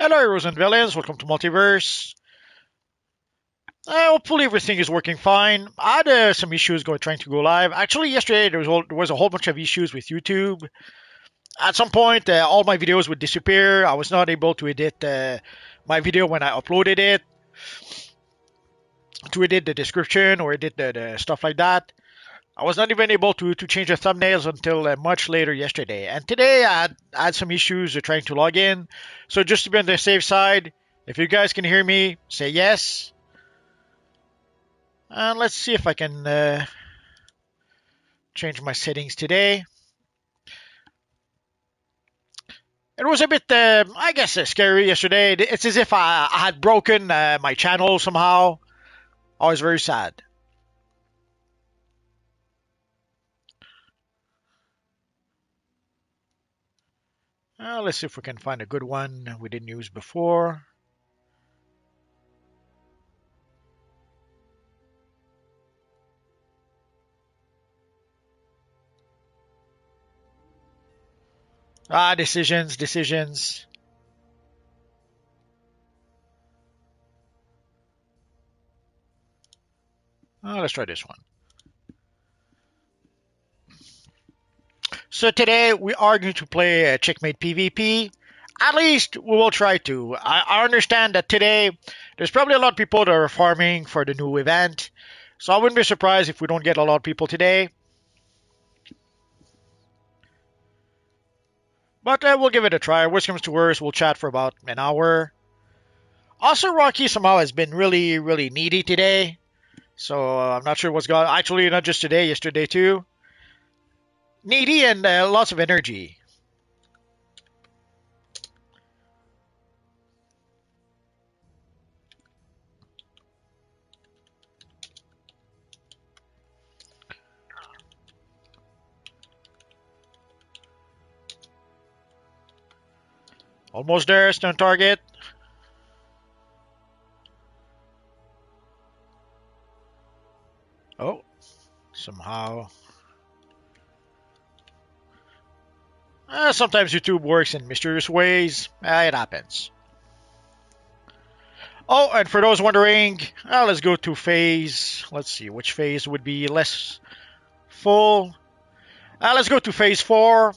Hello, heroes and villains. Welcome to Multiverse. Hopefully everything is working fine. I had some issues trying to go live. Actually, yesterday there was a whole bunch of issues with YouTube. At some point, all my videos would disappear. I was not able to edit my video when I uploaded it, to edit the description or edit the stuff like that. I was not even able to change the thumbnails until much later yesterday. And today I had some issues trying to log in. So just to be on the safe side, if you guys can hear me, say yes. And let's see if I can change my settings today. It was a bit, I guess, scary yesterday. It's as if I had broken my channel somehow. I was very sad. Let's see if we can find a good one we didn't use before. Decisions. Let's try this one. So today we are going to play Checkmate PvP. At least we will try to. I understand that today there's probably a lot of people that are farming for the new event. So I wouldn't be surprised if we don't get a lot of people today. But we'll give it a try. Worst comes to worst, we'll chat for about an hour. Also, Rocky somehow has been really, really needy today. So I'm not sure what's going on. Actually, not just today, yesterday too. Needy and lots of energy. Almost there, stone target. Oh, somehow. Sometimes YouTube works in mysterious ways. It happens. Oh, and for those wondering, let's go to phase. Let's see, which phase would be less full? Let's go to phase 4.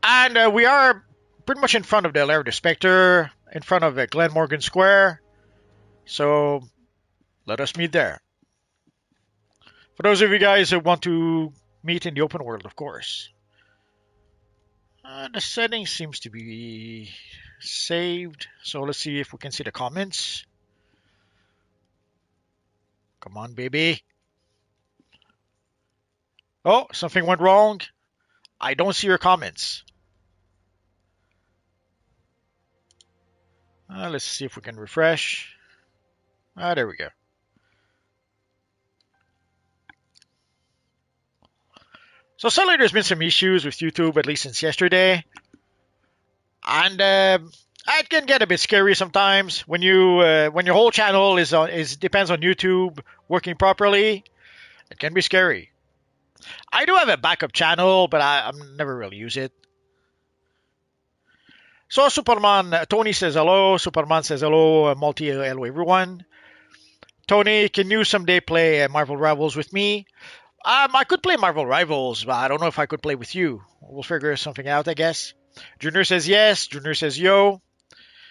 And we are pretty much in front of the Lair of the Spectre, in front of Glen Morgan Square. So let us meet there. For those of you guys who want to meet in the open world, of course. The setting seems to be saved. So let's see if we can see the comments. Come on, baby. Oh, something went wrong. I don't see your comments. Let's see if we can refresh. There we go. So suddenly there's been some issues with YouTube, at least since yesterday. And it can get a bit scary sometimes when when your whole channel depends on YouTube working properly. It can be scary. I do have a backup channel, but I never really use it. So Superman, Tony says hello. Superman says hello. Hello everyone. Tony, can you someday play Marvel Rivals with me? I could play Marvel Rivals, but I don't know if I could play with you. We'll figure something out, I guess. Junior says yes. Junior says yo.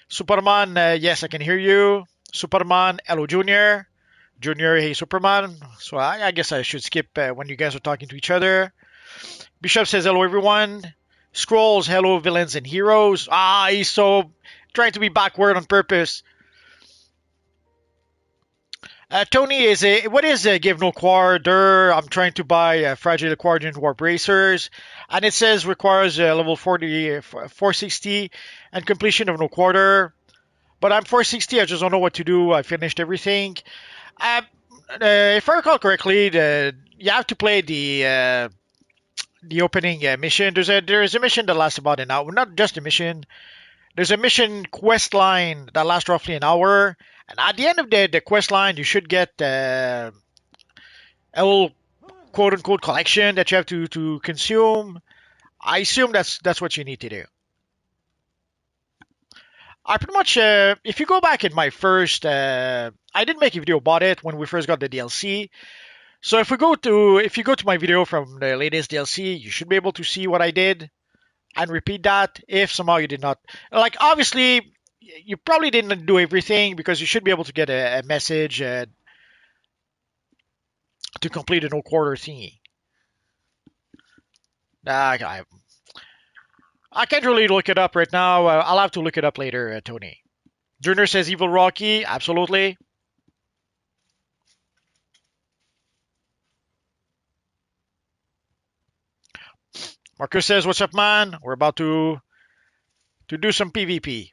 Superman, yes, I can hear you. Superman, hello, Junior. Junior, hey, Superman. So I guess I should skip when you guys are talking to each other. Bishop says hello, everyone. Scrolls, hello, villains and heroes. He's so trying to be backward on purpose. Tony is what is give no quar? I'm trying to buy fragile quadrant warp racers, and it says requires level 40, 460, and completion of no quarter. But I'm 460. I just don't know what to do. I finished everything. If I recall correctly, you have to play the opening mission. There's a mission that lasts about an hour. Not just a mission. There's a mission quest line that lasts roughly an hour. And at the end of the quest line, you should get a little quote-unquote collection that you have to consume. I assume that's what you need to do. I pretty much, if you go back in my first, I did make a video about it when we first got the DLC. So if you go to my video from the latest DLC, you should be able to see what I did and repeat that. If somehow you did not, like obviously, you probably didn't do everything because you should be able to get a message to complete a no quarter thingy. I, I can't really look it up right now. I'll have to look it up later, Tony. Junior says Evil Rocky. Absolutely. Marcus says, "What's up, man? We're about to do some PvP."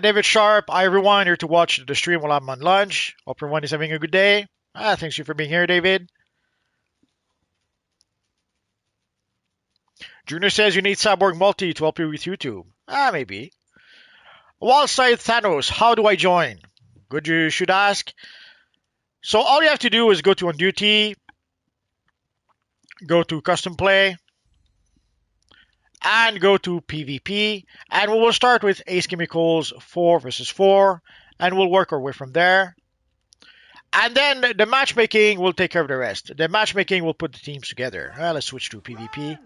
David Sharp. Hi, everyone. Here to watch the stream while I'm on lunch. Hope everyone is having a good day. Thanks you for being here, David. Junior says you need Cyborg Multi to help you with YouTube. Maybe. Wallside Thanos. How do I join? Good, you should ask. So all you have to do is go to On Duty, go to Custom Play, and go to PvP. And we will start with Ace Chemicals 4 versus 4, and we'll work our way from there. And then the matchmaking will take care of the rest. The matchmaking will put the teams together. Let's switch to PvP.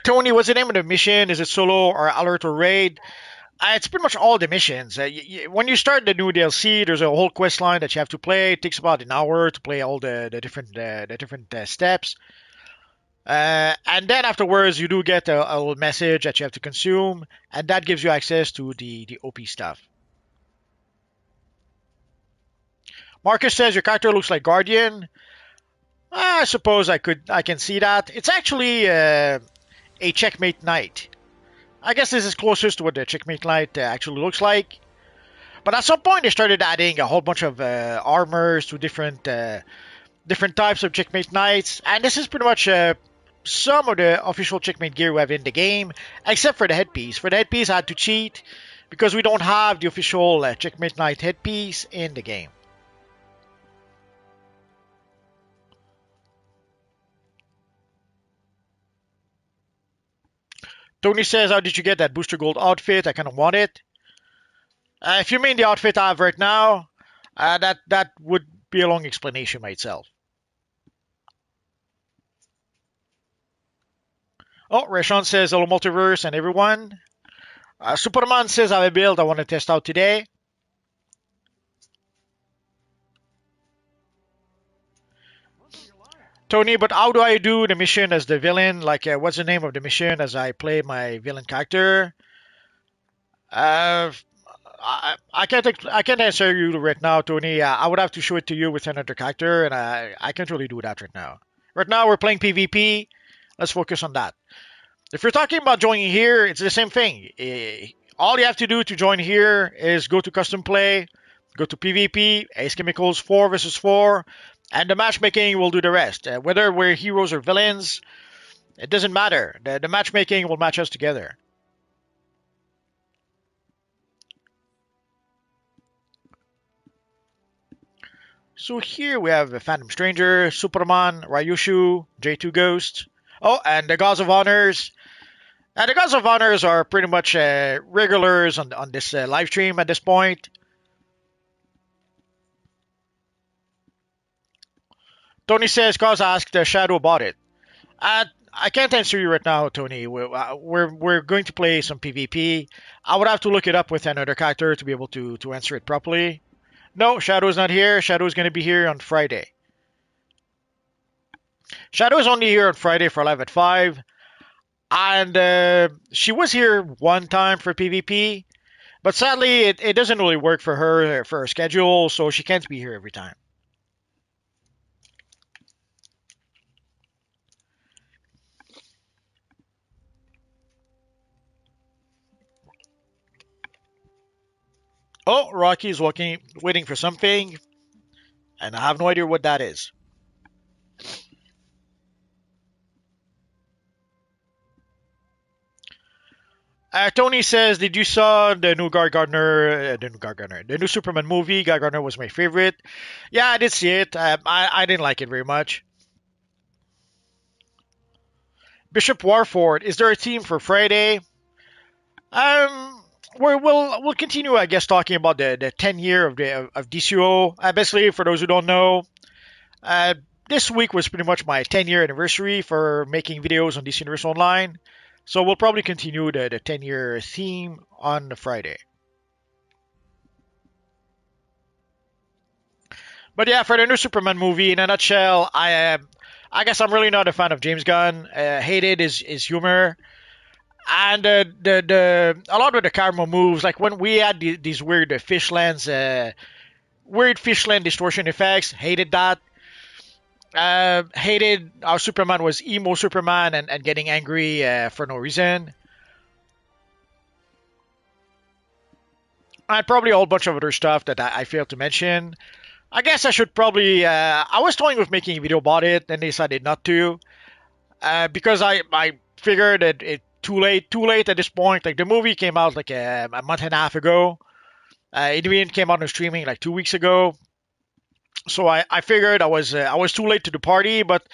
Tony, what's the name of the mission? Is it solo or alert or raid? It's pretty much all the missions. When you start the new DLC, there's a whole quest line that you have to play. It takes about an hour to play all the different steps. And then afterwards, you do get a little message that you have to consume, and that gives you access to the OP stuff. Marcus says your character looks like Guardian. I suppose I can see that. It's actually a Checkmate Knight. I guess this is closest to what the Checkmate Knight actually looks like. But at some point, they started adding a whole bunch of armors to different types of Checkmate Knights, and this is pretty much some of the official Checkmate gear we have in the game, except for the headpiece. For the headpiece, I had to cheat because we don't have the official Checkmate Knight headpiece in the game. Tony says, how did you get that Booster Gold outfit? I kind of want it. If you mean the outfit I have right now, that would be a long explanation by itself. Oh, Rashon says, hello multiverse and everyone. Superman says, I have a build I want to test out today. Tony, but how do I do the mission as the villain? Like, what's the name of the mission as I play my villain character? I can't answer you right now, Tony. I would have to show it to you with another character, and I can't really do that right now. Right now, we're playing PvP. Let's focus on that. If you're talking about joining here, it's the same thing. All you have to do to join here is go to Custom Play, go to PvP, Ace Chemicals 4 versus 4, and the matchmaking will do the rest. Whether we're heroes or villains, it doesn't matter. The matchmaking will match us together. So here we have a Phantom Stranger, Superman, Ryushu, J2 Ghost. Oh, and the Gods of Honors. And the Gods of Honors are pretty much regulars on this live stream at this point. Tony says, cause asked Shadow about it. I can't answer you right now, Tony. We're going to play some PvP. I would have to look it up with another character to be able to answer it properly. No, Shadow's not here. Shadow's going to be here on Friday. Shadow is only here on Friday for live at 5. And she was here one time for PvP. But sadly, it doesn't really work for her schedule, so she can't be here every time. Oh, Rocky's waiting for something, and I have no idea what that is. Tony says, "Did you saw the new Guard Gardner, the new Guard Gardner, the new Superman movie? Guard Gardner was my favorite. Yeah, I did see it. I didn't like it very much. Bishop Warford, is there a theme for Friday? Um, we'll continue, I guess, talking about the 10 year of DCUO. Basically, for those who don't know, uh, this week was pretty much my 10-year anniversary for making videos on DC Universe Online. So we'll probably continue the 10-year theme on the Friday. But yeah, for the new Superman movie, in a nutshell, I guess I'm really not a fan of James Gunn. Hated his humor. And a lot of the camera moves, like when we had these weird weird fishland distortion effects, hated that. Hated how Superman was emo Superman and getting angry for no reason. And probably a whole bunch of other stuff that I failed to mention. I guess I should probably. I was toying with making a video about it, and decided not to because I figured that it too late at this point. Like the movie came out like a month and a half ago. It even came out on streaming like 2 weeks ago. So I figured I was too late to the party, but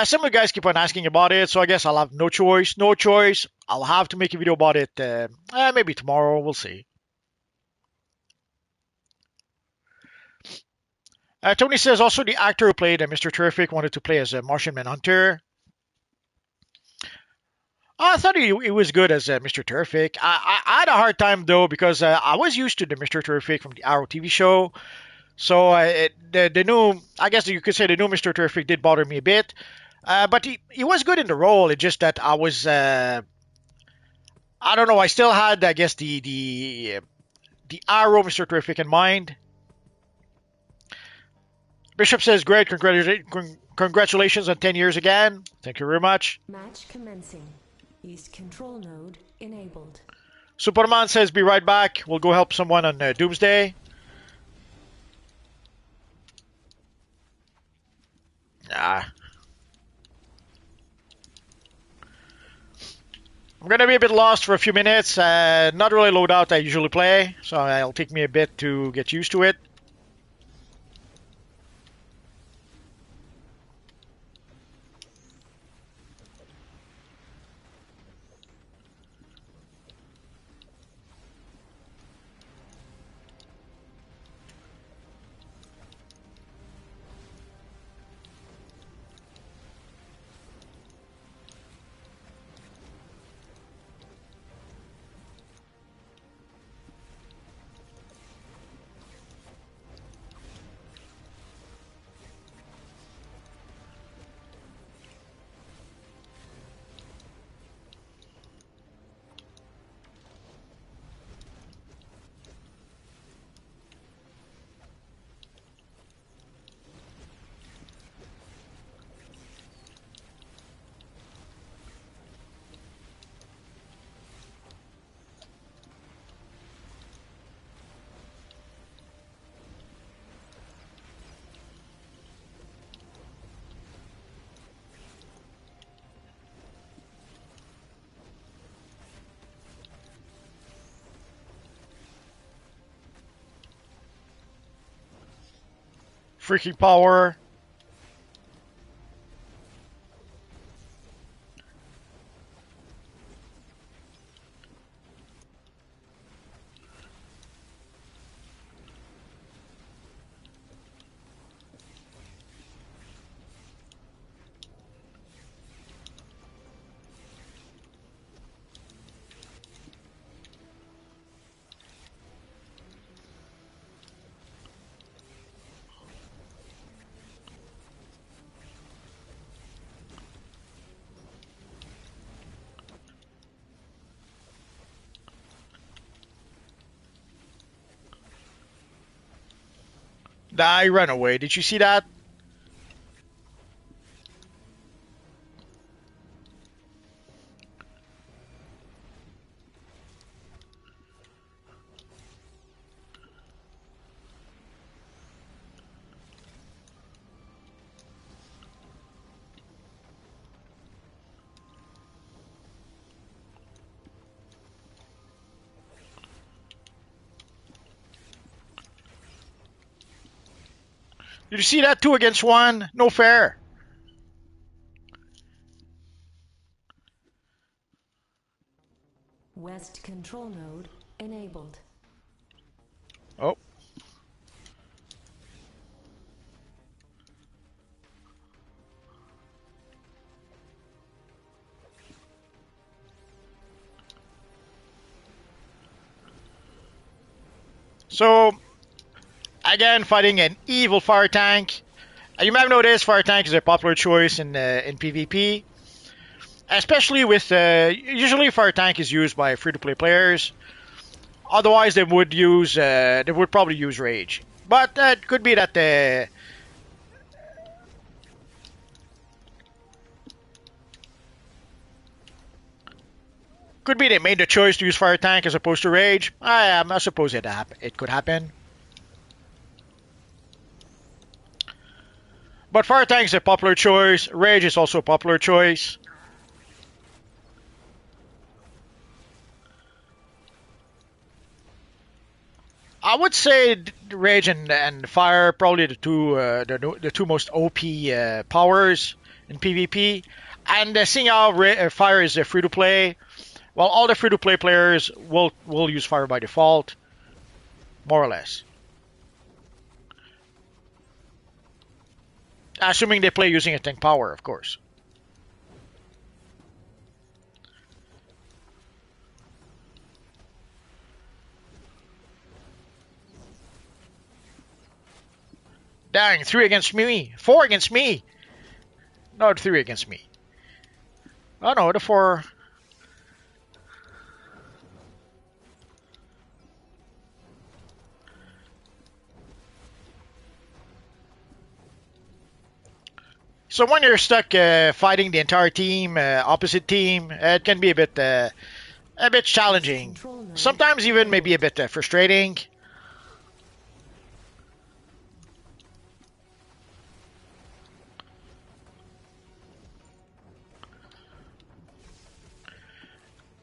some of the guys keep on asking about it, so I guess I'll have no choice. No choice. I'll have to make a video about it. Maybe tomorrow. We'll see. Tony says also the actor who played Mr. Terrific wanted to play as a Martian Manhunter. I thought he was good as Mr. Terrific. I had a hard time though because I was used to the Mr. Terrific from the Arrow TV show. So the new, I guess you could say the new Mr. Terrific did bother me a bit. But he was good in the role. It's just that I was, I don't know, I still had, I guess, the Arrow Mr. Terrific in mind. Bishop says, great, congratulations on 10 years again. Thank you very much. Match commencing. East control node enabled. Superman says, be right back. We'll go help someone on Doomsday. Ah. I'm gonna be a bit lost for a few minutes. Not really loadout I usually play, so it'll take me a bit to get used to it. Freaking power. I ran away. Did you see that? Did you see that? 2 against 1. No fair. West control node enabled. Oh. So, again, fighting an evil fire tank. You might have noticed fire tank is a popular choice in PvP, especially with usually fire tank is used by free-to-play players. Otherwise, they would probably use rage. But it could be that they made the choice to use fire tank as opposed to rage. I suppose it could happen. But fire tank is a popular choice. Rage is also a popular choice. I would say rage and fire probably the two most OP powers in PvP. And seeing how fire is free to play, well, all the free to play players will use fire by default, more or less. Assuming they play using a tank power, of course. Dang, 3 against me. 4 against me. No, 3 against me. Oh no, the 4. So when you're stuck fighting the entire team, opposite team, it can be a bit challenging. Sometimes even maybe a bit frustrating.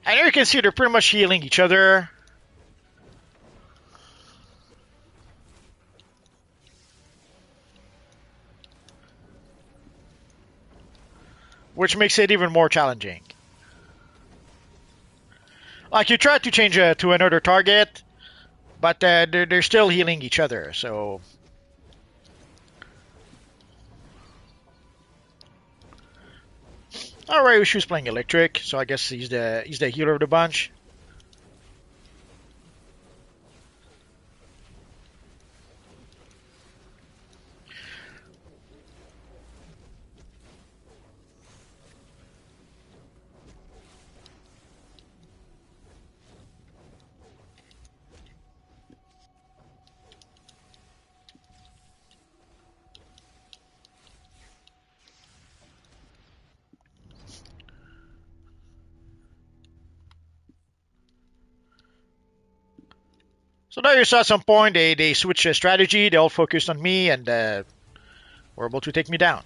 And here you can see they're pretty much healing each other. Which makes it even more challenging. Like you try to change to another target, but they're still healing each other, so... Alright, she's playing electric, so I guess he's the healer of the bunch. So there you saw at some point they switched strategy, they all focused on me and were able to take me down.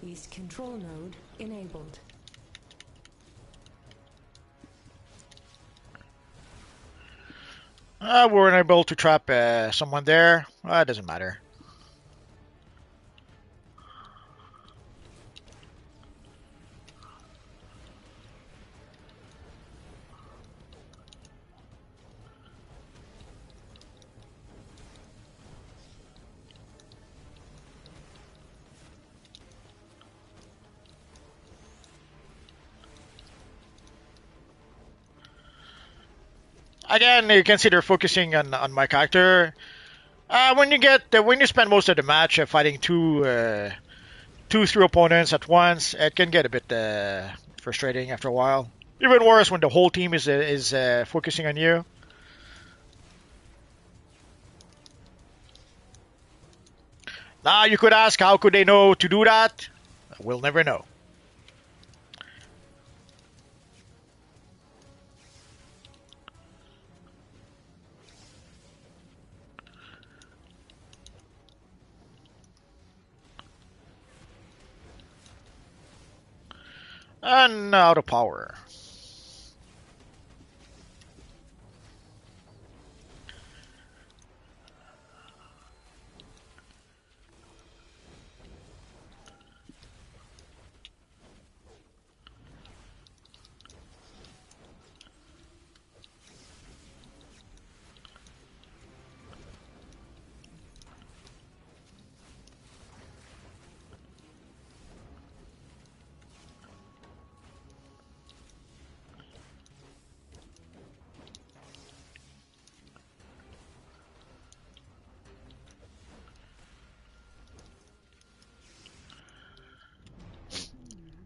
East control node enabled. We weren't able to trap someone there. It doesn't matter. Again, you can see they're focusing on my character. When you spend most of the match fighting two, 3 opponents at once, it can get a bit frustrating after a while. Even worse when the whole team is focusing on you. Now you could ask, how could they know to do that? We'll never know. And out of power.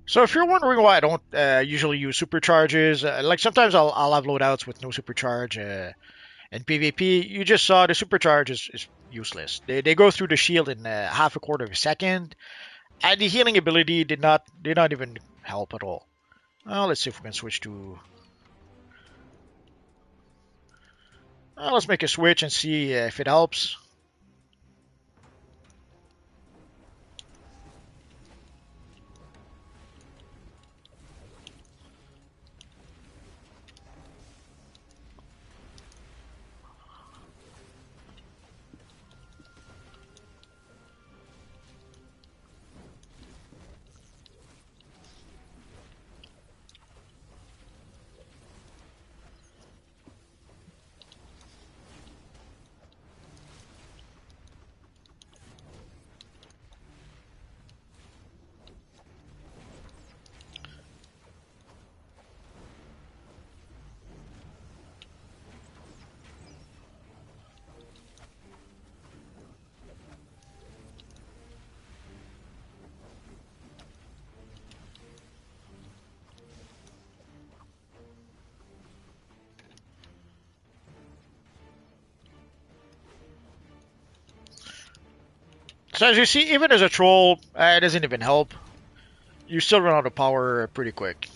So if you're wondering why I don't usually use supercharges, like sometimes I'll have loadouts with no supercharge. In PvP, you just saw the supercharge is useless. They go through the shield in half a quarter of a second, and the healing ability did not even help at all. Let's see if we can switch to. Let's make a switch and see if it helps. So as you see, even as a troll, it doesn't even help. You still run out of power pretty quick.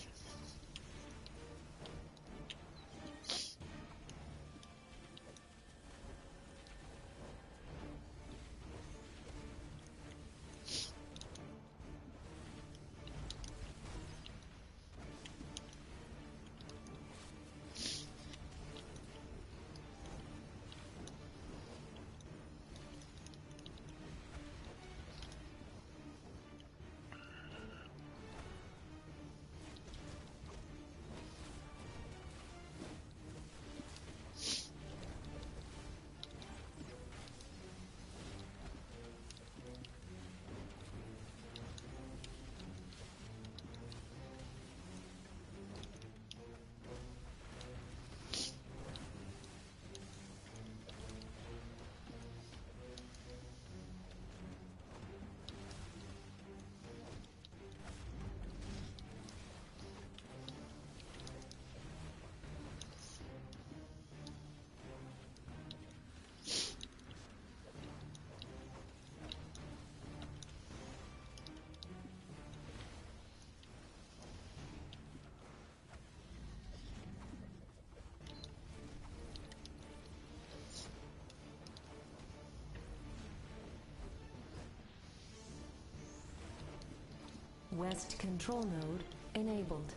West control node enabled.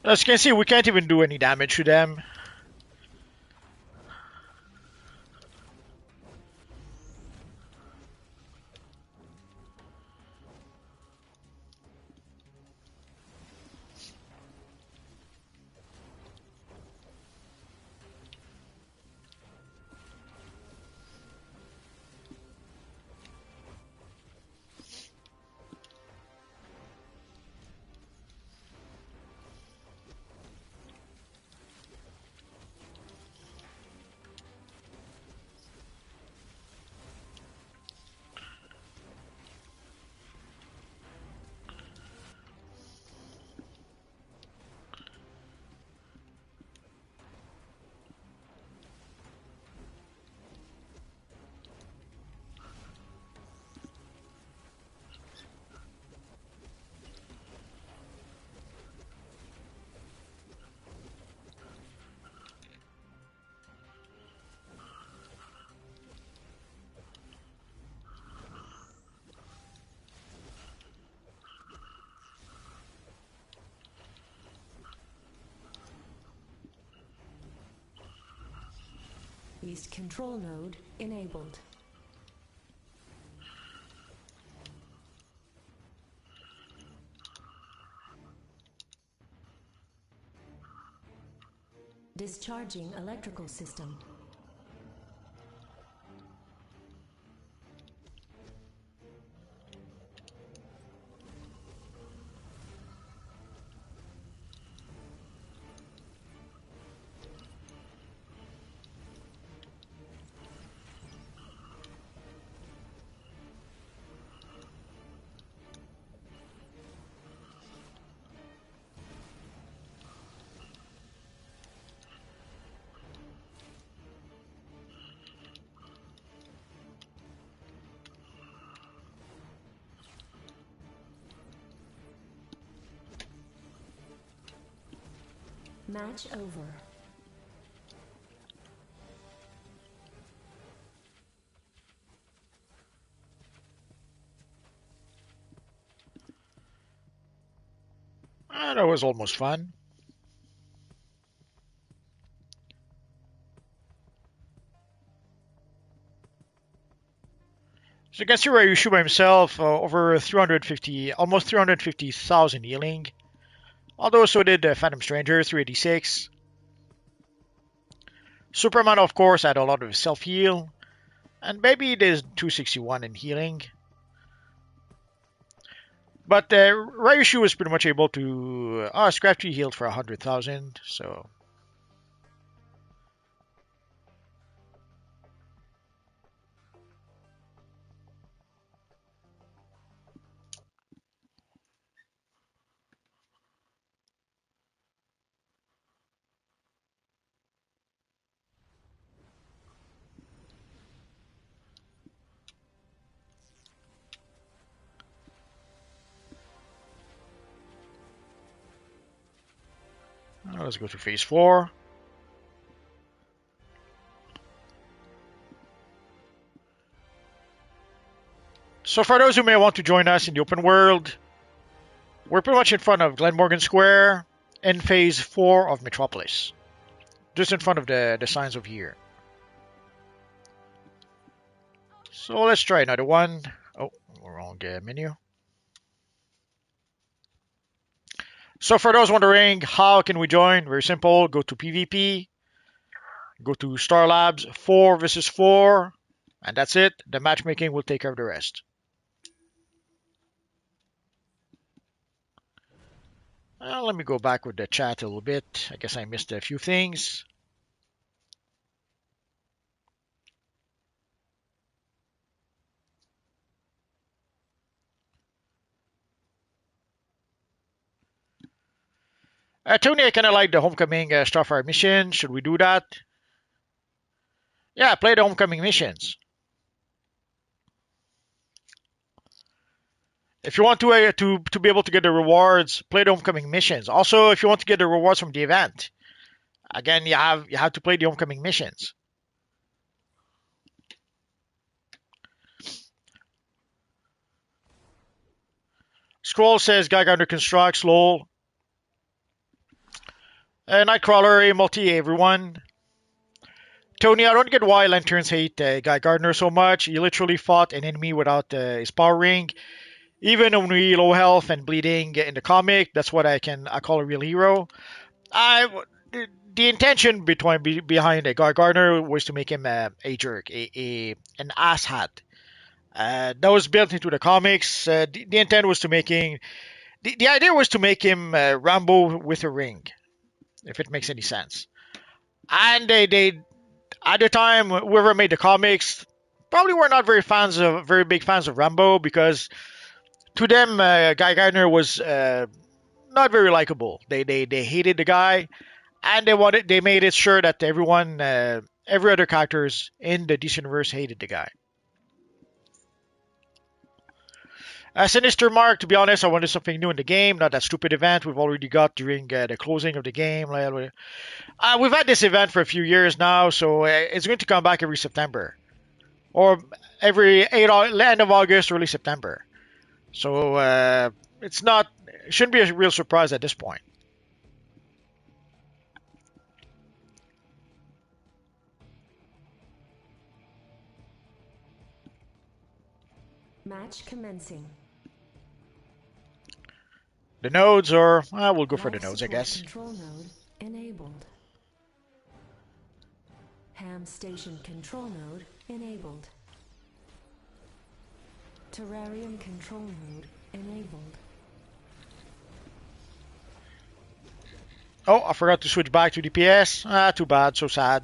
As you can see, we can't even do any damage to them. East control node enabled. Discharging electrical system. Match over. That was almost fun. So you can see Ryushu by himself, over 350, almost 350,000 healing. Although so did Phantom Stranger, 386. Superman, of course, had a lot of self-heal. And maybe there's 261 in healing. But Ryushu was pretty much able to... Scrafty healed for 100,000, so... Let's go to phase 4. So for those who may want to join us in the open world, we're pretty much in front of Glenmorgan Square in phase 4 of Metropolis. Just in front of the signs of here. So let's try another one. Oh, wrong menu. So for those wondering, how can we join? Very simple. Go to PvP. Go to Star Labs 4 versus 4. And that's it. The matchmaking will take care of the rest. Let me go back with the chat a little bit. I guess I missed a few things. Tony, I kind of like the Homecoming Starfire mission. Should we do that? Yeah, play the Homecoming missions. If you want to be able to get the rewards, play the Homecoming missions. Also, if you want to get the rewards from the event, again, you have to play the Homecoming missions. Scroll says Guy Gardner constructs, lol. Nightcrawler, multi everyone. Tony, I don't get why Lanterns hate Guy Gardner so much. He literally fought an enemy without his power ring. Even when we low health and bleeding in the comic, that's what I call a real hero. The intention behind Guy Gardner was to make him a jerk, an asshat. That was built into the comics. The intent was to making the idea was to make him Rambo with a ring, if it makes any sense. And they at the time, whoever made the comics probably were not very big fans of Rambo, because to them, Guy Gardner was not very likable. They hated the guy, and they made it sure that everyone, every other characters in the DC universe hated the guy. Sinister Mark, to be honest, I wanted something new in the game, not that stupid event we've already got during the closing of the game. We've had this event for a few years now, so it's going to come back every September. Or every end of August, early September. So it shouldn't be a real surprise at this point. Match commencing. The nodes, or we'll go for the Life nodes, I support guess. control node enabled. Ham station control node enabled. Terrarium control node enabled. Oh, I forgot to switch back to DPS. Too bad, so sad.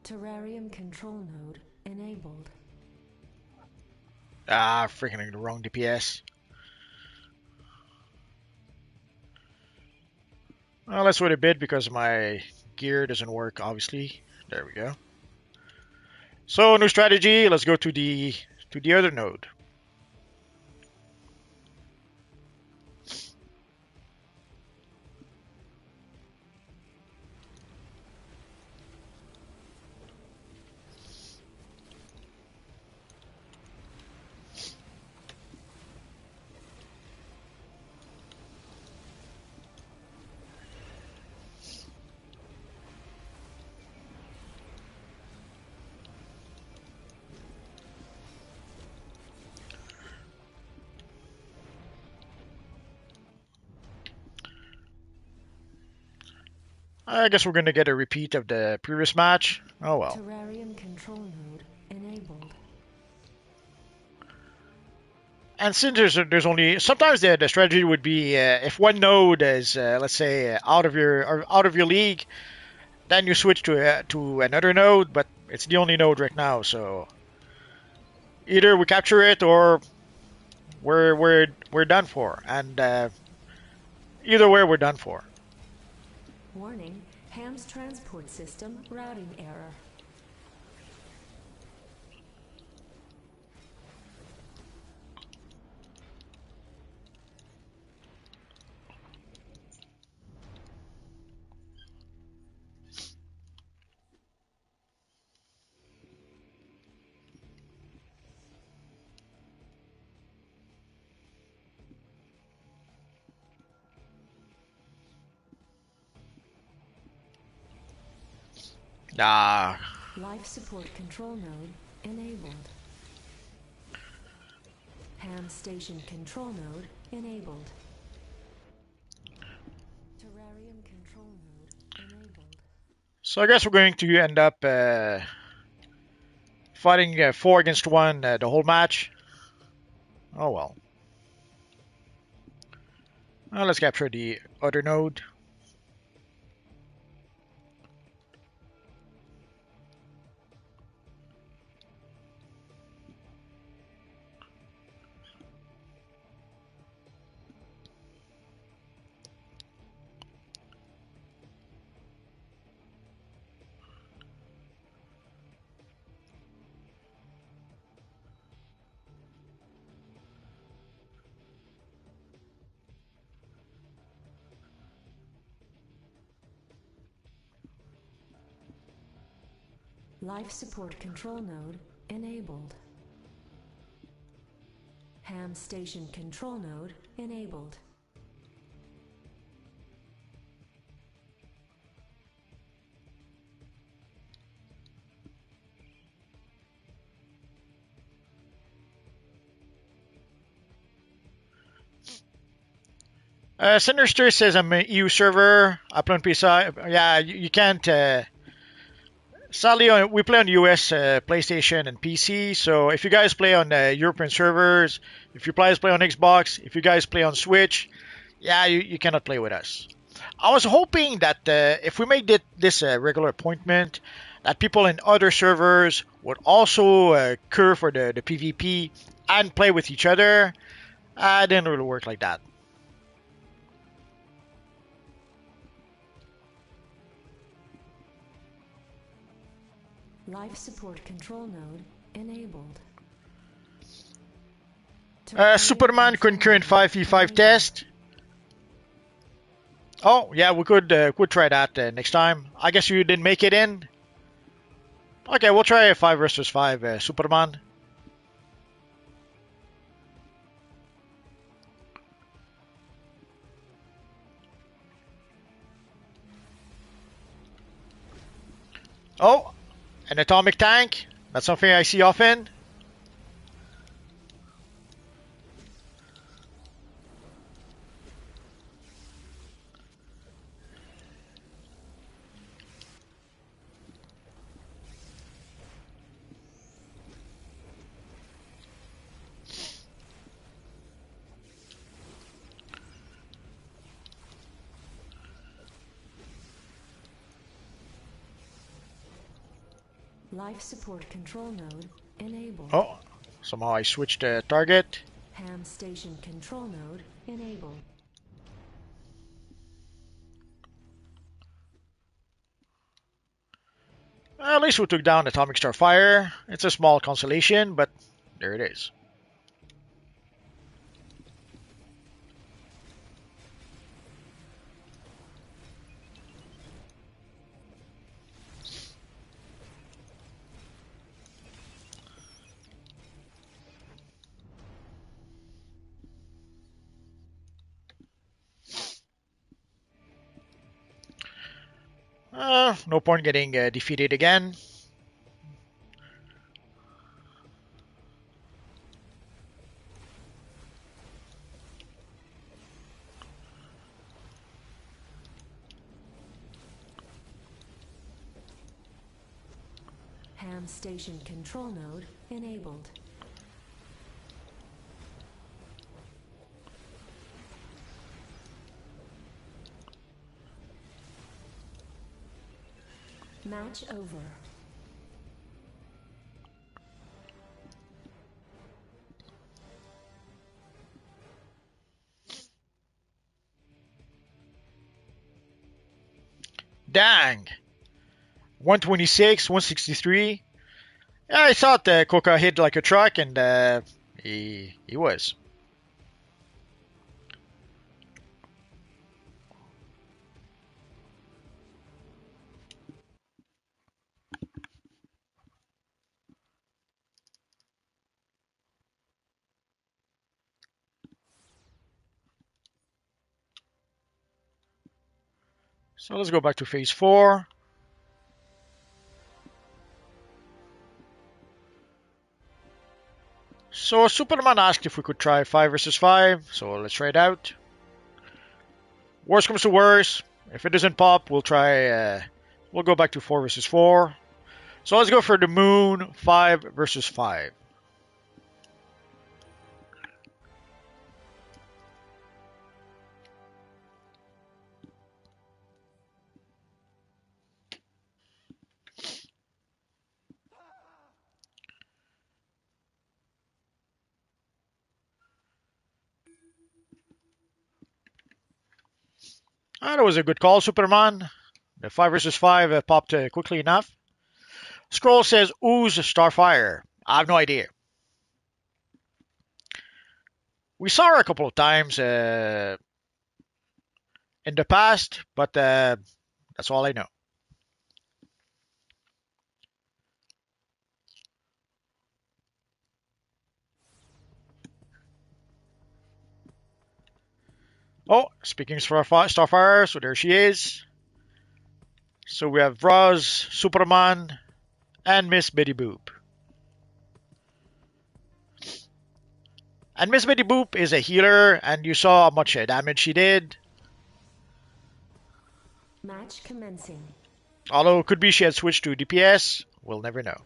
Terrarium control node enabled. Freaking the wrong DPS. Well, let's wait a bit because my gear doesn't work, obviously. There we go. So, new strategy. Let's go to the other node. I guess we're gonna get a repeat of the previous match. Oh well. Terrarium control node enabled. And since there's only sometimes the strategy would be if one node is let's say out of your league, then you switch to another node. But it's the only node right now, so either we capture it or we're done for. And either way, we're done for. Warning, Ham's transport system routing error. Nah. Life support control node enabled. Ham station control node enabled. Terrarium control node enabled. So I guess we're going to end up fighting 4 against 1 the whole match. Oh well. Let's capture the other node. Life support control node enabled. Ham station control node enabled. Sinister says I'm an EU server. Upload PC. Yeah, you can't. Sadly, we play on US PlayStation and PC. So if you guys play on European servers, if you guys play on Xbox, if you guys play on Switch, yeah, you cannot play with us. I was hoping that if we made this regular appointment, that people in other servers would also queue for the PvP and play with each other. It didn't really work like that. Life support control node enabled. Superman concurrent 5v5 test. Oh, yeah, we could try that next time. I guess you didn't make it in. Okay, we'll try a 5 versus 5 Superman. Oh, an atomic tank. That's something I see often. Life support control node enabled. Oh, somehow I switched the target. Ham station control node enabled. At least we took down Atomic Starfire. It's a small consolation, but there it is. No point getting defeated again. Ham station control node enabled. Match over. Dang! 126, 163. Yeah, I thought Coca hit like a truck, and he was. So let's go back to phase 4. So Superman asked if we could try 5 versus 5, so let's try it out. Worst comes to worst, if it doesn't pop, we'll go back to 4 versus 4. So let's go for the moon, 5 versus 5. That was a good call, Superman. The 5 versus 5 popped quickly enough. Scroll says, ooze Starfire. I have no idea. We saw her a couple of times in the past, but that's all I know. Oh, speaking of Starfire, so there she is. So we have Roz, Superman, and Miss Betty Boop. And Miss Betty Boop is a healer, and you saw how much damage she did. Match commencing. Although, could be she had switched to DPS. We'll never know.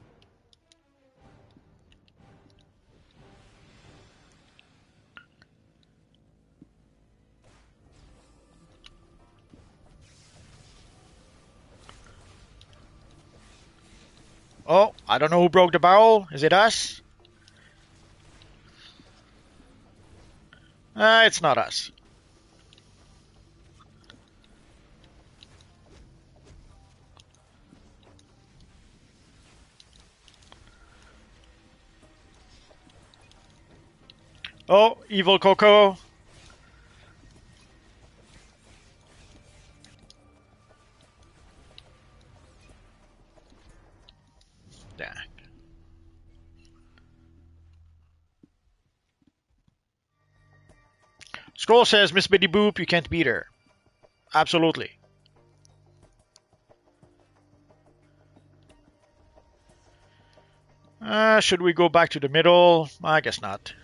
Oh, I don't know who broke the barrel. Is it us? It's not us. Oh, evil Coco. Dang. Scroll says, Miss Biddy Boop, you can't beat her. Absolutely. Should we go back to the middle? I guess not.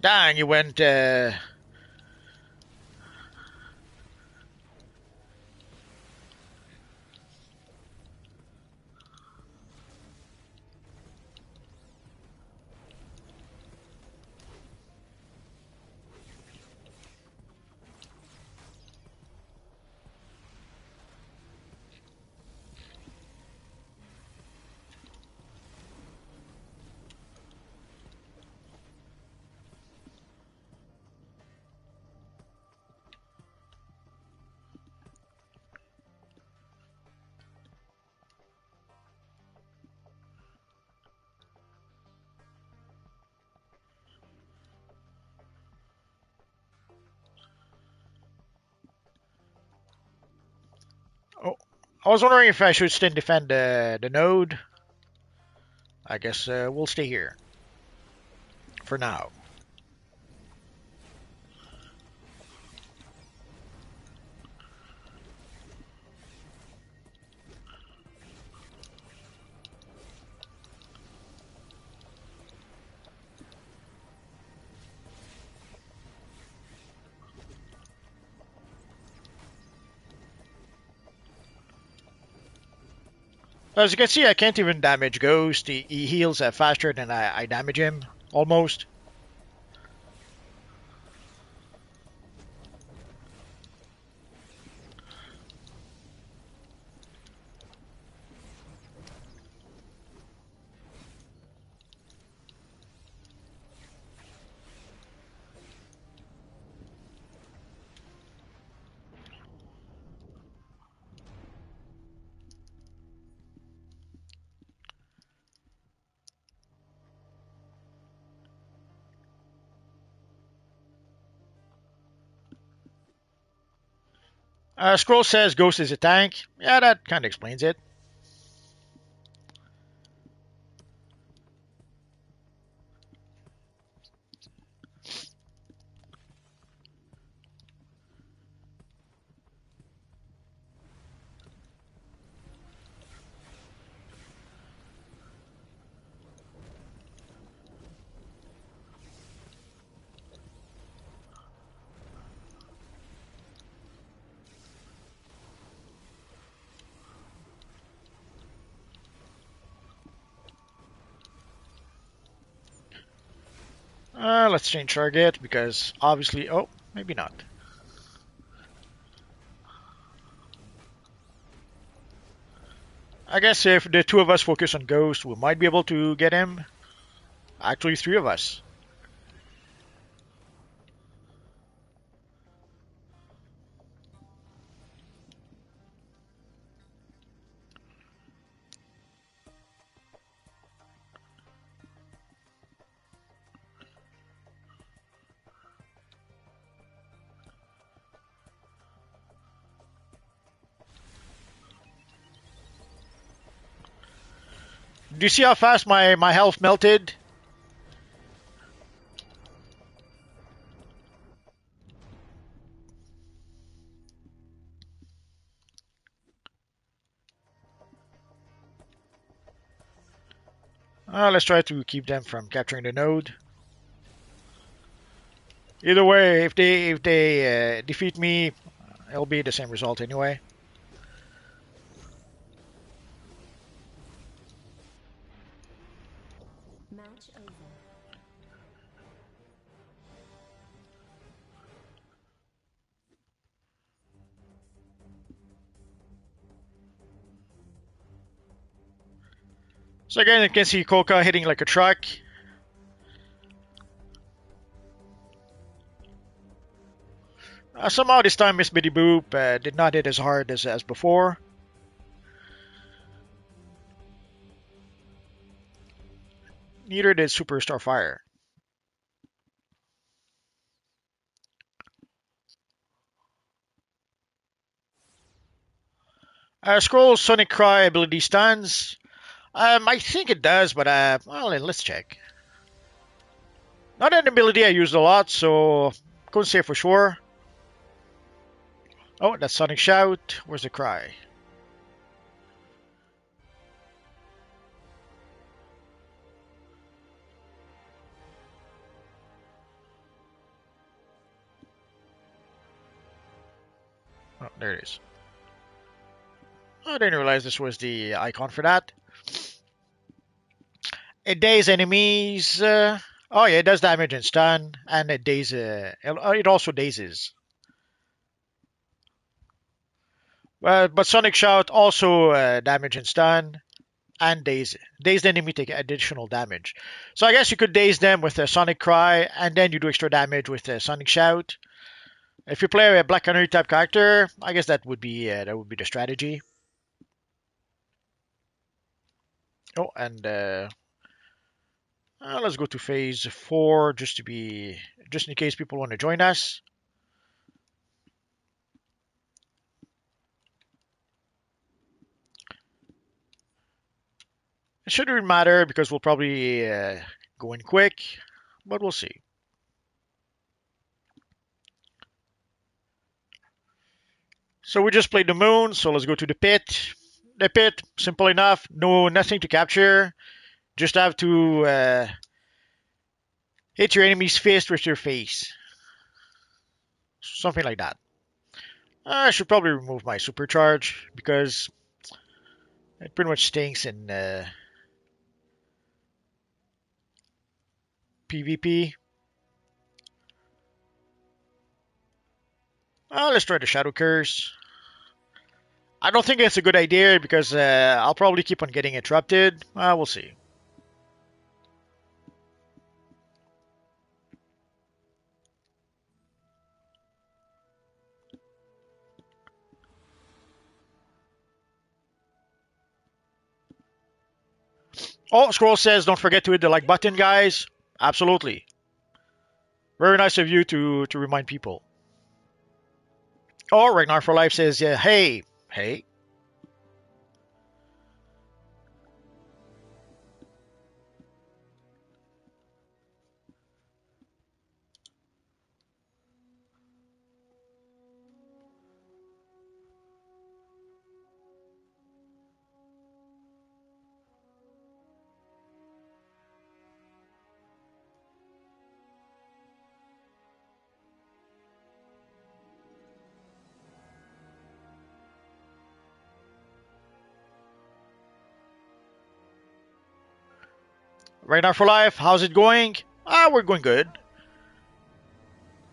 Dang, you went... Oh, I was wondering if I should still defend the node. I guess we'll stay here. For now. As you can see, I can't even damage Ghost. He heals faster than I damage him, almost. Scroll says Ghost is a tank. Yeah, that kind of explains it. Let's change target because obviously... Oh, maybe not. I guess if the two of us focus on Ghost, we might be able to get him. Actually, three of us. Do you see how fast my health melted? Let's try to keep them from capturing the node. Either way, if they defeat me, it'll be the same result anyway. So again, you can see Coca hitting like a truck. Somehow this time Miss Biddy Boop did not hit as hard as before. Neither did Superstar Fire. Scroll Sonic Cry ability stuns. I think it does, but well, let's check. Not an ability I used a lot, so couldn't say for sure. Oh, that's Sonic Shout. Where's the cry? Oh, there it is. I didn't realize this was the icon for that. It daze enemies. Oh yeah, it does damage and stun, and it it also dazes. But Sonic Shout also damage and stun, and daze. Dazed enemy take additional damage. So I guess you could daze them with a Sonic Cry, and then you do extra damage with a Sonic Shout. If you play a Black Canary type character, I guess that would be the strategy. Oh, and let's go to phase 4 just in case people want to join us. It shouldn't matter because we'll probably go in quick, but we'll see. So we just played the moon, so let's go to the pit. The pit, simple enough. Nothing to capture. Just have to hit your enemy's fist with your face. Something like that. I should probably remove my supercharge because it pretty much stinks in PvP. Let's try the Shadow Curse. I don't think it's a good idea because I'll probably keep on getting interrupted. We'll see. Oh, Scroll says don't forget to hit the like button, guys. Absolutely. Very nice of you to remind people. Oh, Ragnar for Life says, yeah, hey. Ragnar for Life, how's it going? We're going good.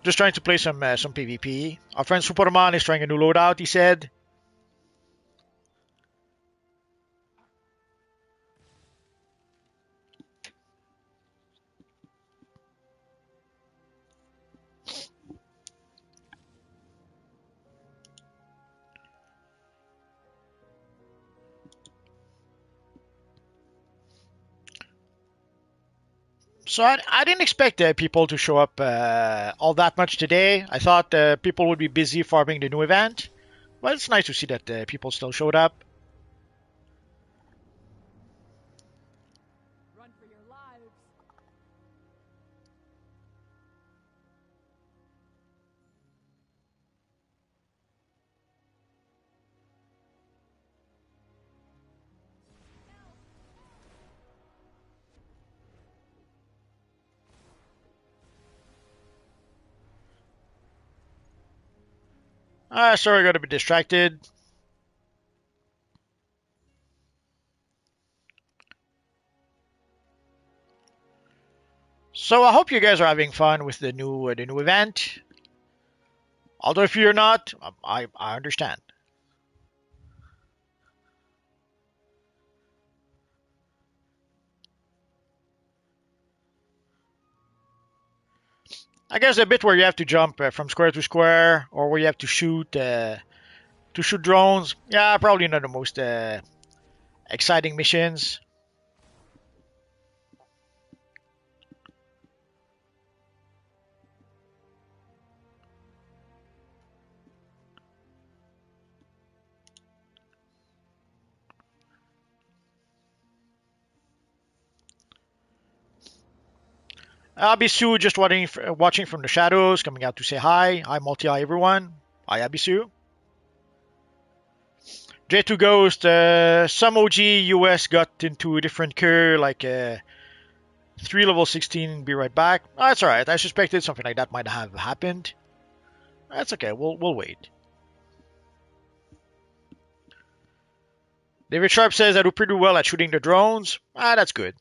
Just trying to play some PvP. Our friend Superman is trying a new loadout, he said. So I didn't expect people to show up all that much today. I thought people would be busy farming the new event. But it's nice to see that people still showed up. Run for your lives. Sorry, I got a bit distracted. So I hope you guys are having fun with the new event. Although if you're not, I understand. I guess the bit where you have to jump from square to square, or where you have to shoot drones. Yeah, probably not the most exciting missions. Abisu just watching from the shadows, coming out to say hi. Hi, multi-eye everyone. Hi, Abisu. J2 Ghost, some OG US got into a different cure, like 3 level 16, be right back. Oh, that's alright. I suspected something like that might have happened. That's okay. We'll wait. David Sharp says I do pretty well at shooting the drones. That's good.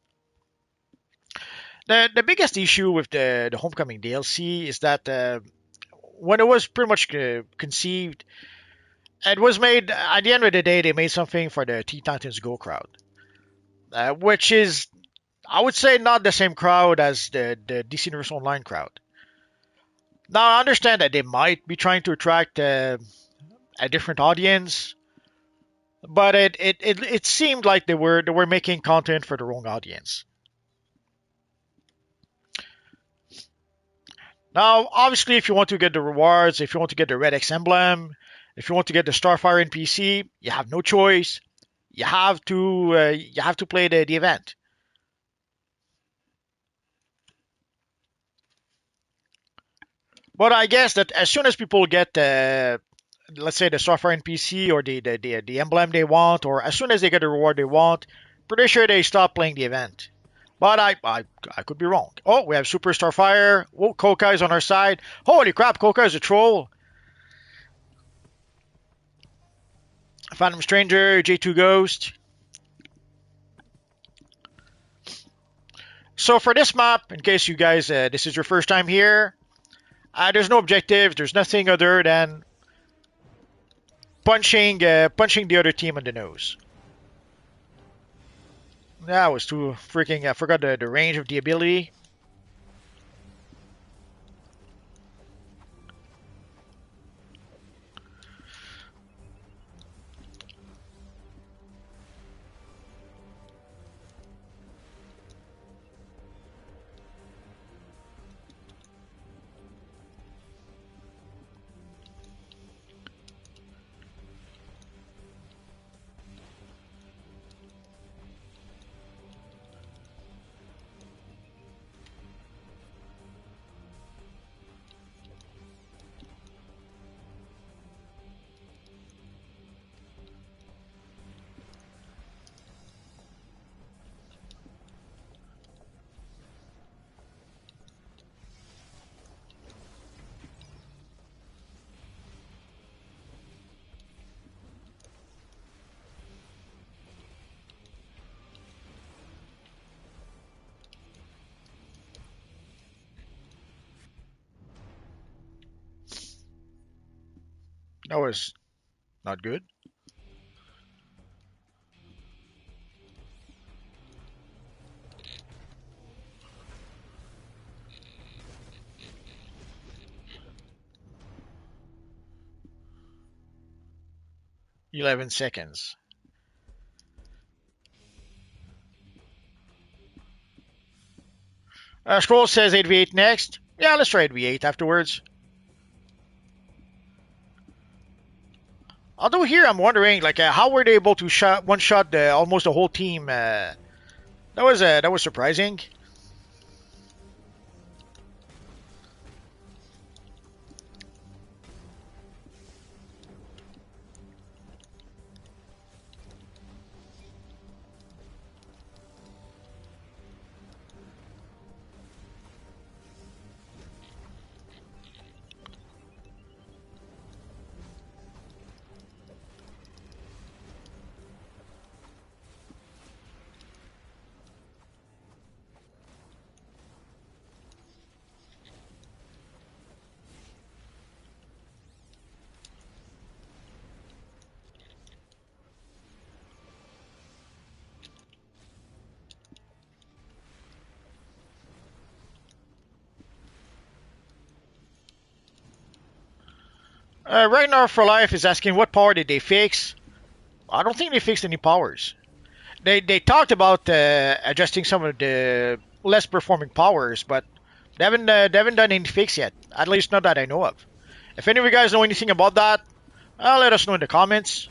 The biggest issue with the Homecoming DLC is that when it was pretty much conceived, it was made at the end of the day. They made something for the Teen Titans Go crowd, which is, I would say, not the same crowd as the DC Universe Online crowd. Now I understand that they might be trying to attract a different audience, but it seemed like they were making content for the wrong audience. Now, obviously, if you want to get the rewards, if you want to get the Red X emblem, if you want to get the Starfire NPC, you have no choice. You have to play the event. But I guess that as soon as people get let's say the Starfire NPC or the emblem they want, or as soon as they get the reward they want, pretty sure they stop playing the event. But I could be wrong. Oh, we have Super Starfire. Oh, Koka is on our side. Holy crap, Koka is a troll. Phantom Stranger, J2 Ghost. So for this map, in case you guys, this is your first time here, there's no objective. There's nothing other than punching the other team on the nose. That was too freaking. I forgot the range of the ability. That was not good. $11 seconds. Scroll says 8v8 next. Yeah, let's try 8v8 afterwards. Although here I'm wondering, like, how were they able to one shot almost the whole team? That was surprising. Right now, for life is asking what power did they fix? I don't think they fixed any powers. They talked about adjusting some of the less performing powers, but they haven't done any fix yet. At least not that I know of. If any of you guys know anything about that, let us know in the comments.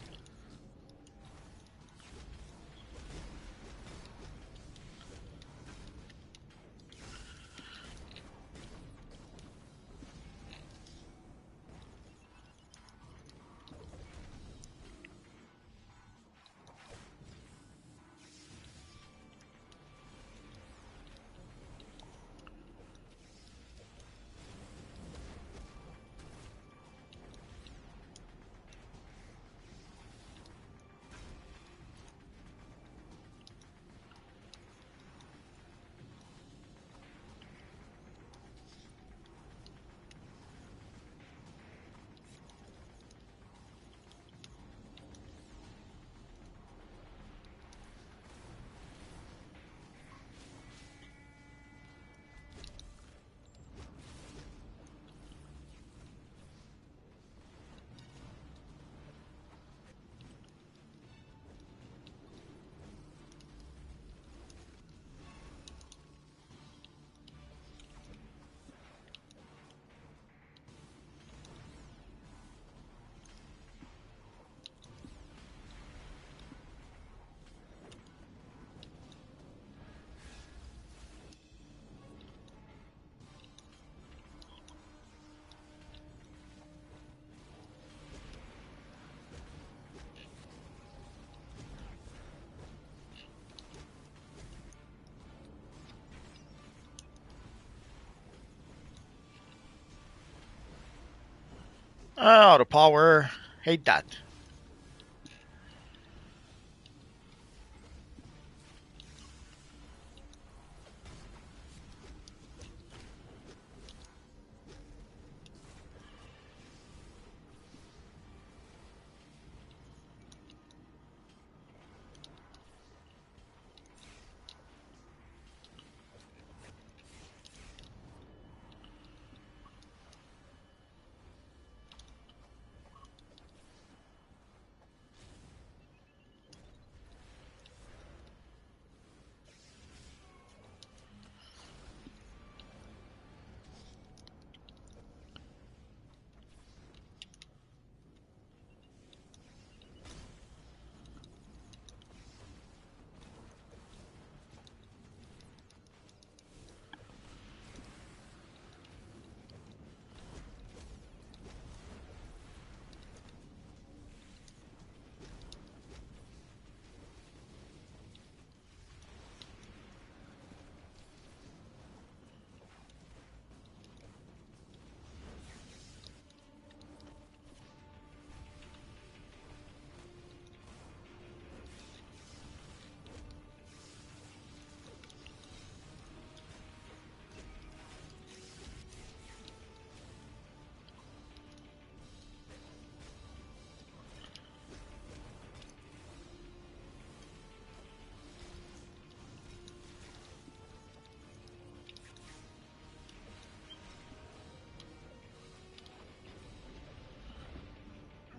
Oh, the power. Hate that.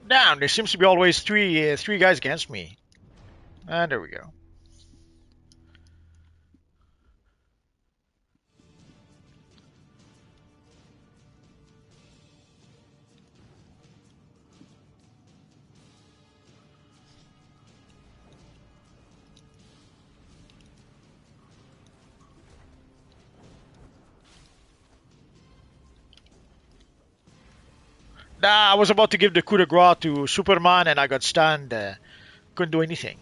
Damn, there seems to be always three guys against me. And there we go. Nah, I was about to give the coup de grace to Superman and I got stunned. Couldn't do anything.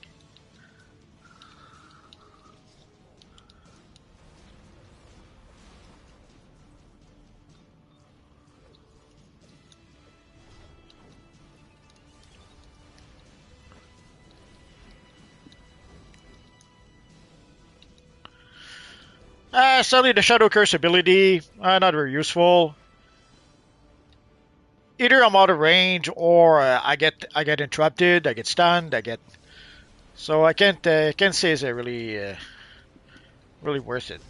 Sadly, the Shadow Curse ability, not very useful. Either I'm out of range or I get interrupted, I get stunned, I get so I can't say is it really worth it.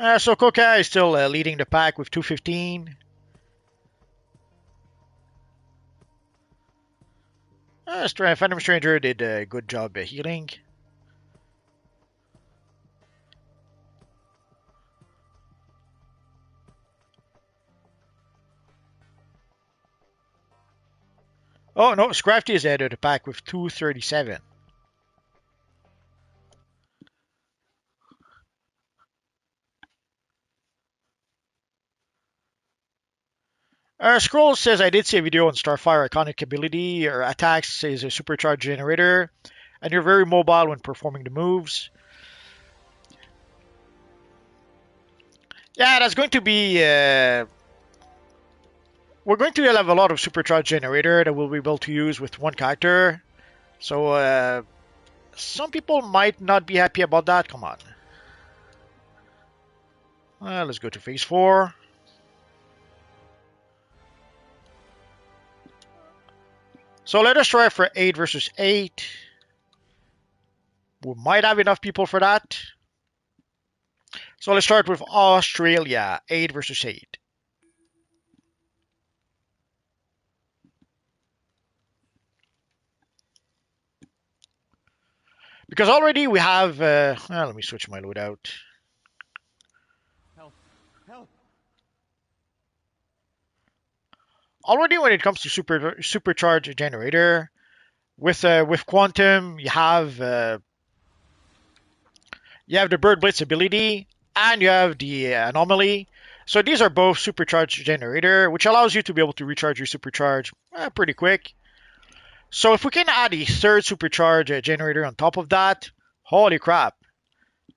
So Coca is still leading the pack with 215. Phantom Stranger did a good job healing. Oh no, Scrafty is ahead of the pack with 237. Scroll says I did see a video on Starfire iconic ability or attacks is a supercharged generator, and you're very mobile when performing the moves. Yeah, that's going to be. We're going to have a lot of supercharged generator that we'll be able to use with one character. So some people might not be happy about that. Come on. Let's go to phase 4. So let us try for 8 versus 8. We might have enough people for that. So let's start with Australia, 8 versus 8. Because already we have, let me switch my loadout. Help! Help! Already when it comes to supercharged generator, with Quantum, you have the Bird Blitz ability, and you have the Anomaly. So these are both supercharged generator, which allows you to be able to recharge your supercharge pretty quick. So if we can add a third supercharged generator on top of that, holy crap.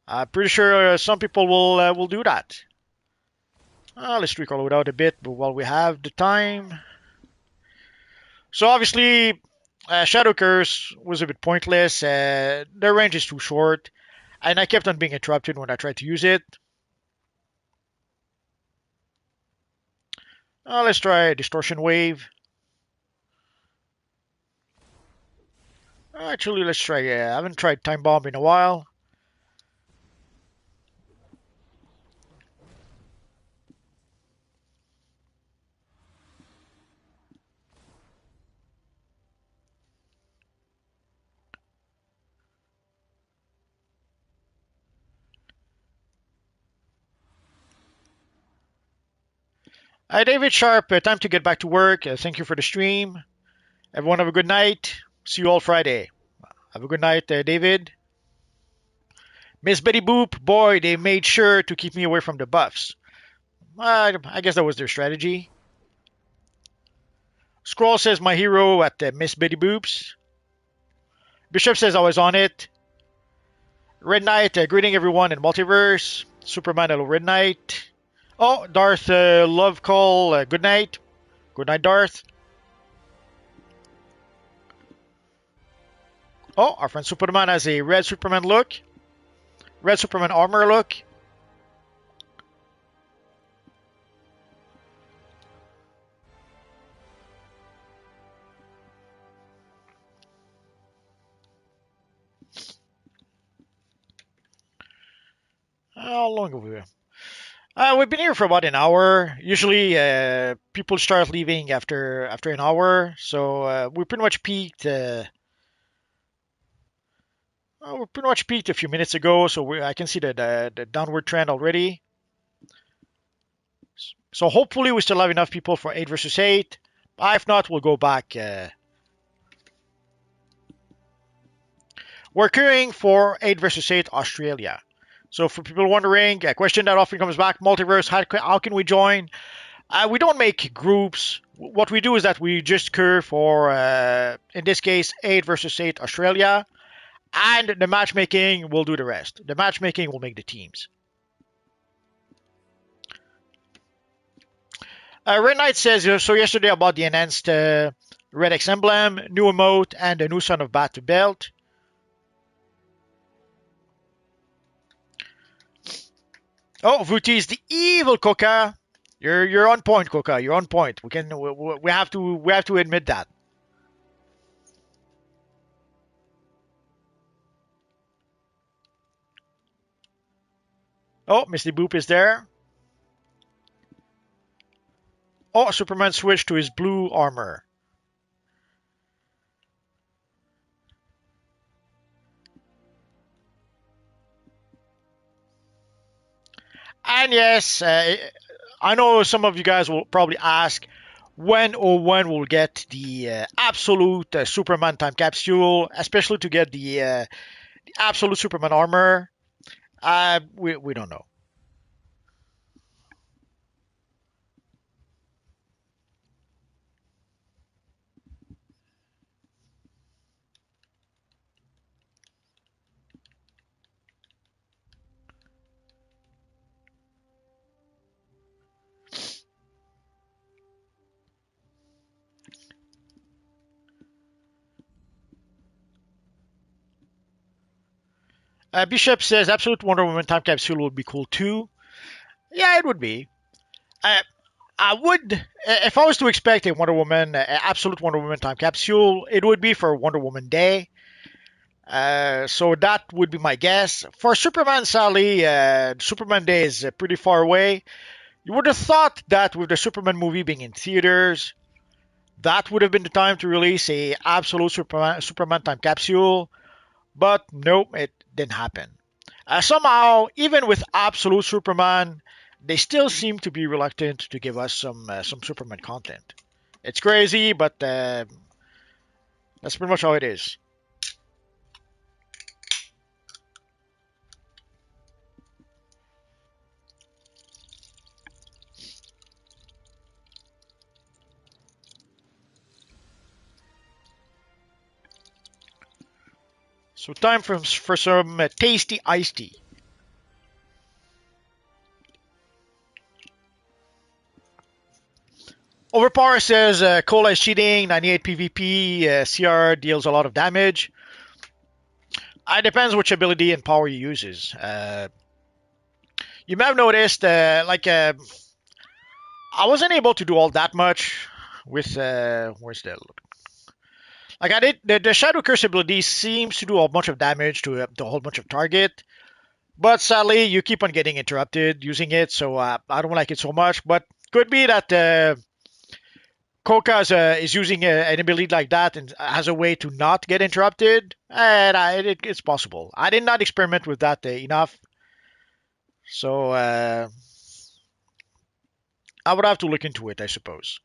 I'm pretty sure some people will do that. Let's tweak our loadout a bit, but while we have the time. So obviously, Shadow Curse was a bit pointless. Their range is too short, and I kept on being interrupted when I tried to use it. Let's try Distortion Wave. Actually, let's try. I haven't tried Time Bomb in a while. Hi, David Sharp. Time to get back to work. Thank you for the stream. Everyone have a good night. See you all Friday. Have a good night, David. Miss Betty Boop, boy, they made sure to keep me away from the buffs. I guess that was their strategy. Scroll says my hero at Miss Betty Boops. Bishop says I was on it. Red Knight, greeting everyone in Multiverse. Superman, hello, Red Knight. Oh, Darth Love Call, good night. Good night, Darth. Oh, our friend Superman has a red Superman look. Red Superman armor look. How long have we been? We've been here for about an hour. Usually, people start leaving after an hour, so we pretty much peaked. We pretty much peaked a few minutes ago, so I can see the downward trend already. So hopefully we still have enough people for 8 versus 8. If not, we'll go back. We're queuing for 8 versus 8 Australia. So for people wondering, a question that often comes back, Multiverse, how can we join? We don't make groups. What we do is that we just queue for, in this case, 8 versus 8 Australia. And the matchmaking will do the rest. The matchmaking will make the teams. Red Knight says, so yesterday I bought the enhanced Red X emblem, new emote, and a new Son of Bat to belt. Oh, Vuti is the evil Coca. You're on point, Coca. You're on point. We have to admit that. Oh, Misty Boop is there. Oh, Superman switched to his blue armor. And yes, I know some of you guys will probably ask when we'll get the absolute Superman time capsule, especially to get the absolute Superman armor. We don't know. Bishop says absolute Wonder Woman time capsule would be cool too. Yeah, it would be. I, I would, if I was to expect a Wonder Woman, absolute Wonder Woman time capsule, it would be for Wonder Woman Day. So that would be my guess. For Superman, sadly, Superman Day is pretty far away. You would have thought that with the Superman movie being in theaters, that would have been the time to release a absolute Superman time capsule. But nope, it didn't happen. Somehow, even with absolute Superman, they still seem to be reluctant to give us some Superman content. It's crazy, but that's pretty much how it is. So time for some tasty iced tea. Overpower says Cola is cheating, 98 PvP, CR deals a lot of damage. It depends which ability and power he uses. You may have noticed, I wasn't able to do all that much with, where's the, like I did, the Shadow Curse ability seems to do a bunch of damage to a whole bunch of target. But sadly, you keep on getting interrupted using it, so I don't like it so much. But could be that Koka is using an ability like that and has a way to not get interrupted, and it's possible. I did not experiment with that enough, so I would have to look into it, I suppose.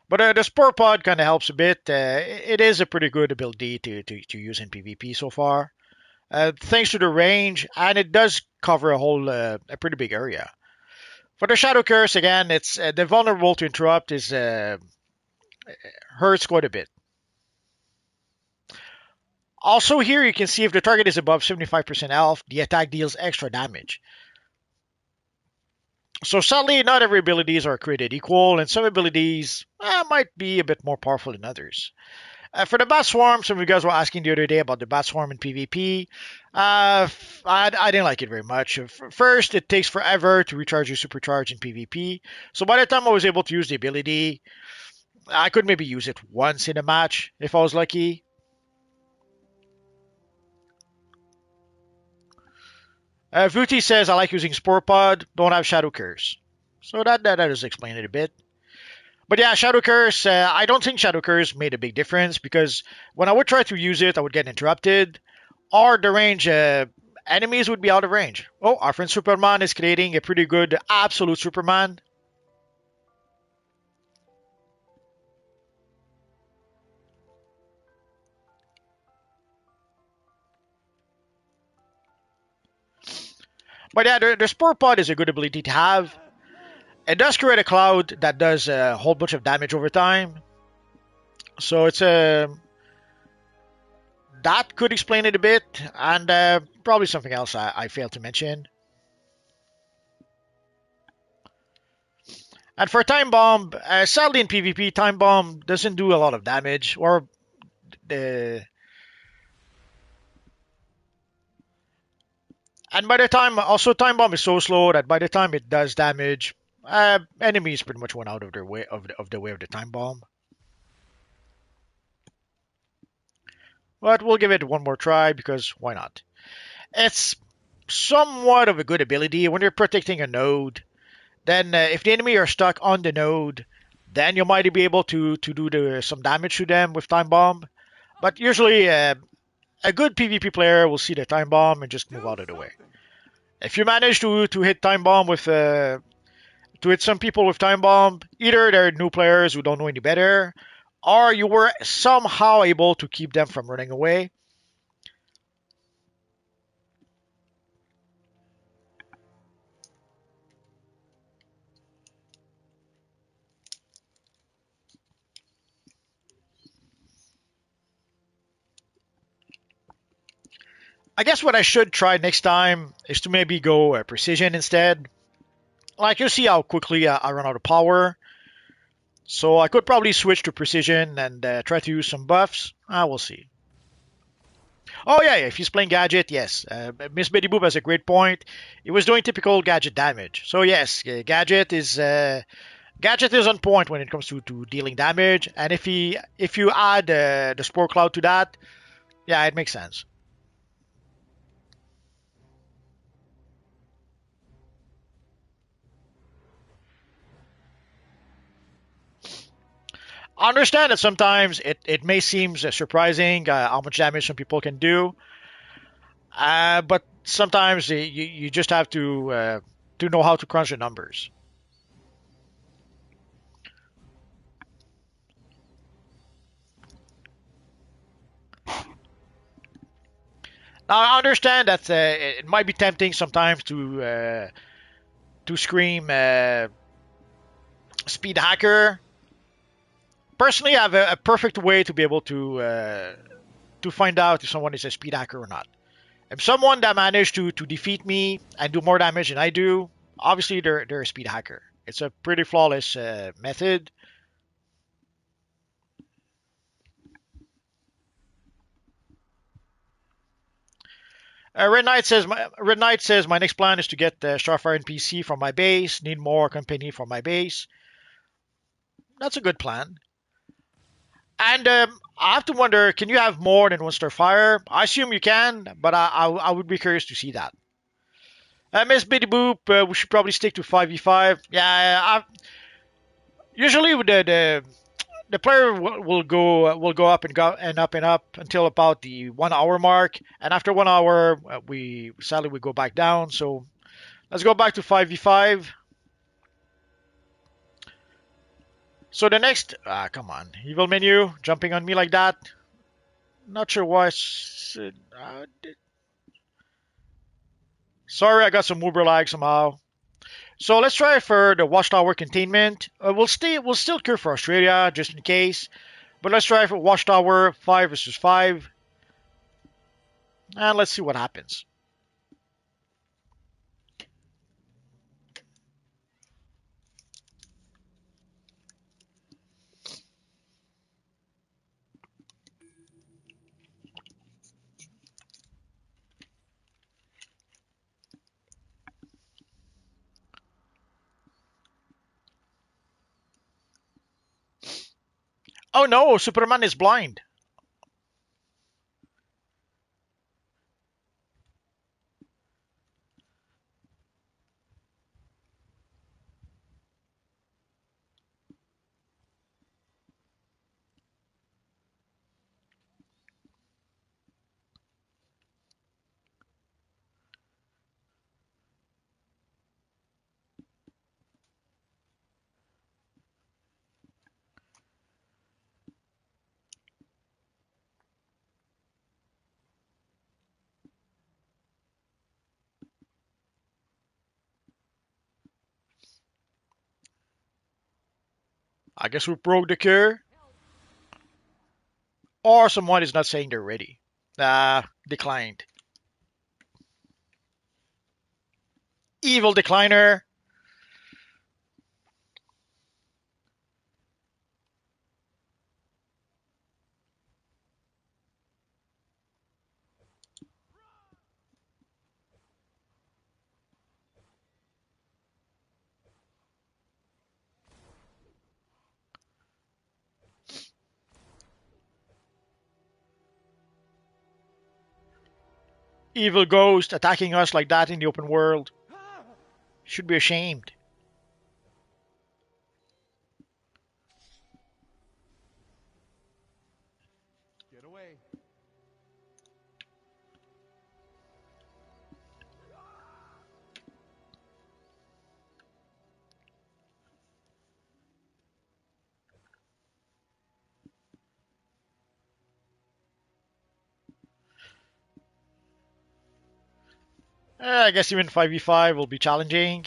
But the Spore Pod kind of helps a bit. It is a pretty good ability to use in PvP so far, thanks to the range, and it does cover a pretty big area. For the Shadow Curse, again, it's the vulnerable to interrupt is hurts quite a bit. Also here you can see if the target is above 75% health, the attack deals extra damage. So sadly, not every abilities are created equal, and some abilities might be a bit more powerful than others. For the Bat Swarm, some of you guys were asking the other day about the Bat Swarm in PvP. I didn't like it very much. First, it takes forever to recharge your supercharge in PvP. So by the time I was able to use the ability, I could maybe use it once in a match if I was lucky. Vuti says I like using Spore Pod, don't have Shadow Curse. So that does explain it a bit. But yeah, Shadow Curse, I don't think Shadow Curse made a big difference because when I would try to use it, I would get interrupted, or the range, enemies would be out of range. Oh, our friend Superman is creating a pretty good absolute Superman. But yeah, the Spore Pod is a good ability to have. It does create a cloud that does a whole bunch of damage over time. So it's a that could explain it a bit, and probably something else I failed to mention. And for Time Bomb, sadly in PvP, Time Bomb doesn't do a lot of damage, or the and by the time also Time Bomb is so slow that by the time it does damage, enemies pretty much went out of their way of the way of the Time Bomb. But we'll give it one more try because why not? It's somewhat of a good ability when you're protecting a node. Then if the enemy are stuck on the node, then you might be able to do some damage to them with time bomb. But usually a good PvP player will see the time bomb and just move out of the way. If you manage to hit time bomb with to hit some people with time bomb, either they're new players who don't know any better, or you were somehow able to keep them from running away. I guess what I should try next time is to maybe go precision instead. Like you see how quickly I run out of power. So I could probably switch to precision and try to use some buffs. We'll see. Oh yeah, if he's playing gadget, yes. Miss Betty Boop has a great point. He was doing typical gadget damage. So yes, gadget is on point when it comes to dealing damage. And if you add the spore cloud to that, yeah, it makes sense. I understand that sometimes it may seem surprising how much damage some people can do, but sometimes you just have to know how to crunch the numbers. Now I understand that it might be tempting sometimes to scream speed hacker. Personally, I have a perfect way to be able to find out if someone is a speed hacker or not. If someone that managed to defeat me and do more damage than I do, obviously they're a speed hacker. It's a pretty flawless method. Red Knight says my next plan is to get Starfire NPC from my base. Need more company from my base. That's a good plan. And I have to wonder, can you have more than one Starfire? I assume you can, but I would be curious to see that. Miss Bitty Boop, we should probably stick to 5v5. Yeah, usually with the player will go up and up until about the 1 hour mark, and after 1 hour, we sadly we go back down. So let's go back to 5v5. So the next, come on, evil menu jumping on me like that. Not sure why. Sorry, I got some Uber lag somehow. So let's try for the Watchtower containment. We'll still cure for Australia just in case, but let's try for Watchtower 5 versus 5, and let's see what happens. Oh no, Superman is blind. I guess we broke the cure, or someone is not saying they're ready. Declined. Evil decliner. evil ghost attacking us like that in the open world. Should be ashamed. Get away. I guess even 5v5 will be challenging.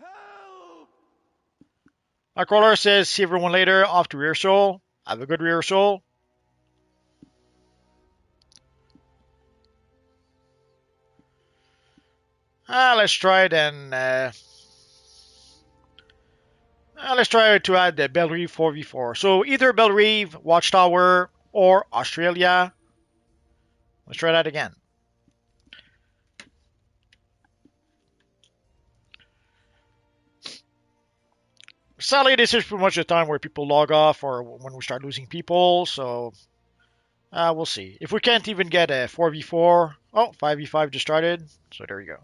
Help! Nightcrawler says, see everyone later, off to rehearsal. Have a good rehearsal. Let's try then. Let's try to add the Bellerive 4v4. So either Bellerive, Watchtower, or Australia. Let's try that again. Sadly, this is pretty much the time where people log off or when we start losing people, so we'll see. If we can't even get a 4v4, oh, 5v5 just started, so there you go.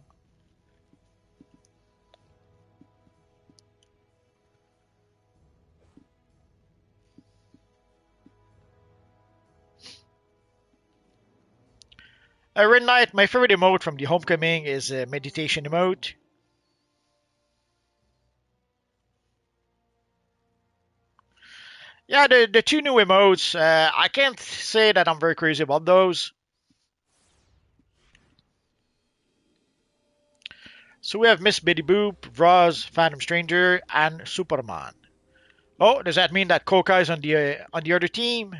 Red Knight, my favorite emote from the Homecoming is a meditation emote. Yeah, the two new emotes, I can't say that I'm very crazy about those. So we have Miss Bitty Boop, Roz, Phantom Stranger, and Superman. Oh, does that mean that Coca is on the other team?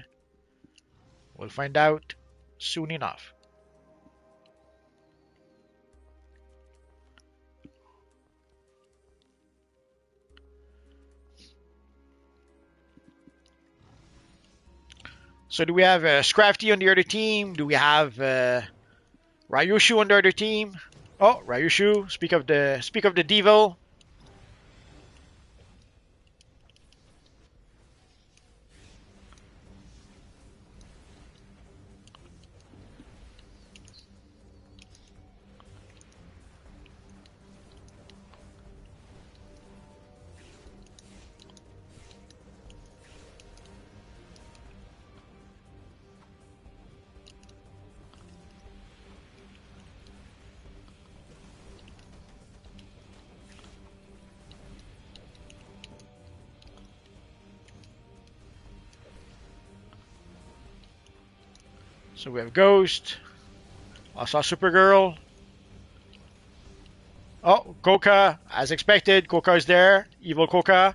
We'll find out soon enough. So do we have Scrafty on the other team? Do we have Ryushu on the other team? Oh, Ryushu, speak of the devil. So we have Ghost. I saw Supergirl. Oh, Coca, as expected. Coca is there. Evil Coca.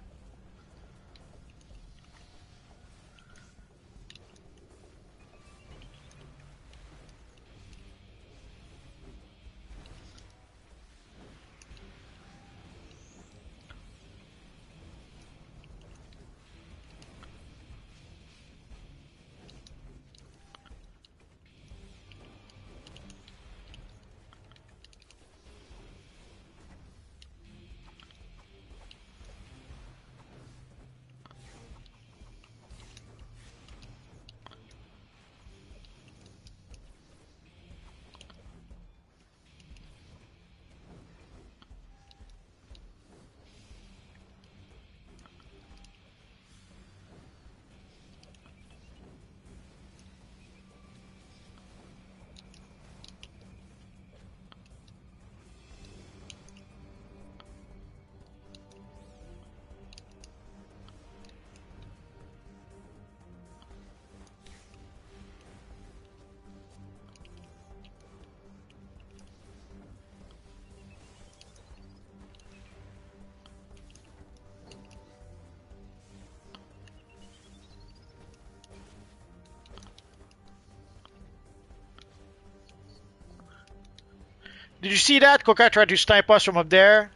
Did you see that? Coca tried to snipe us from up there.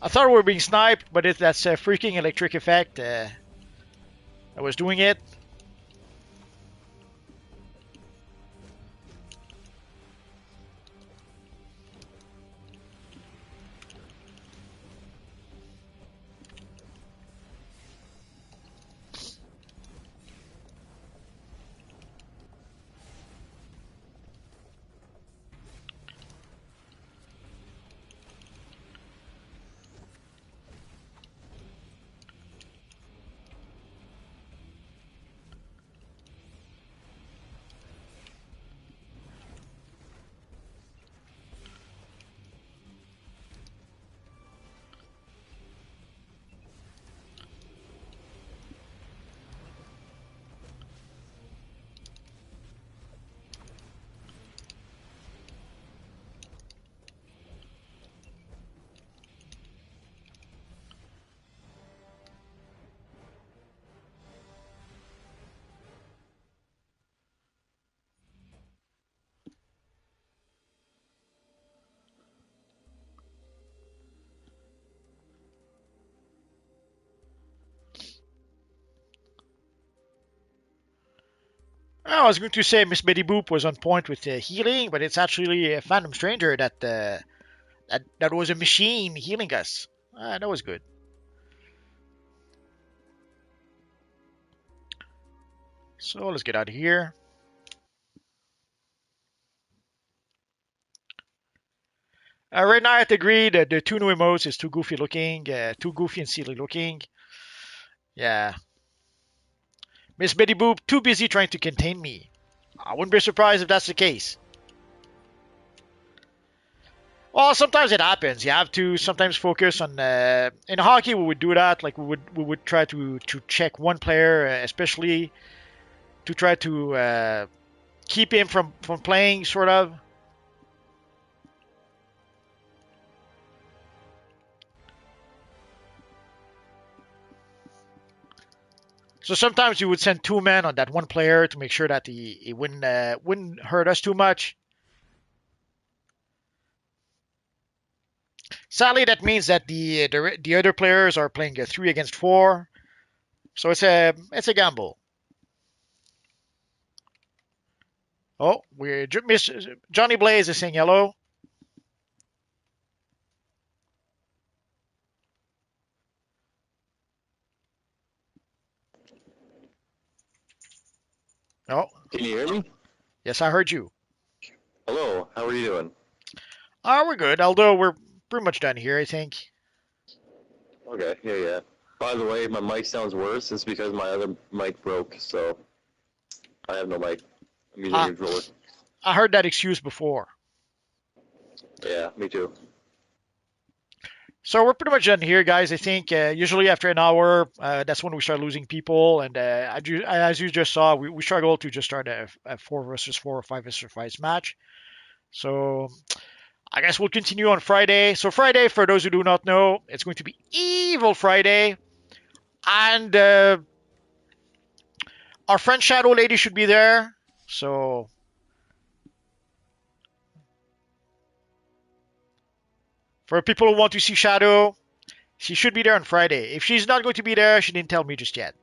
I thought we were being sniped, but that's a freaking electric effect that was doing it. I was going to say Miss Betty Boop was on point with healing, but it's actually a Phantom Stranger that was a machine healing us. That was good. So let's get out of here. Right now I have to agree that the two new emotes is too goofy looking, too goofy and silly looking. Yeah. Miss Betty Boop, too busy trying to contain me. I wouldn't be surprised if that's the case. Well, sometimes it happens. You have to sometimes focus on. In hockey, we would do that. Like we would try to check one player, especially to try to keep him from playing, sort of. So sometimes you would send two men on that one player to make sure that he wouldn't hurt us too much. Sadly, that means that the other players are playing a 3 against 4, so it's a gamble. Oh, Miss Johnny Blaze is saying hello. Oh, Can you hear me? yes, I heard you. Hello, how are you doing? We're good. Although we're pretty much done here, I think. Okay, yeah. By the way, my mic sounds worse. It's because my other mic broke, so I have no mic. I'm using a Ah. controller. I heard that excuse before. Yeah, me too. So we're pretty much done here, guys. I think usually after an hour, that's when we start losing people. And as you just saw, we struggle to just start a 4 versus 4 or 5 versus 5 match. So I guess we'll continue on Friday. So Friday, for those who do not know, it's going to be Evil Friday. And our friend Shadow Lady should be there. So for people who want to see Shadow, she should be there on Friday. If she's not going to be there, she didn't tell me just yet.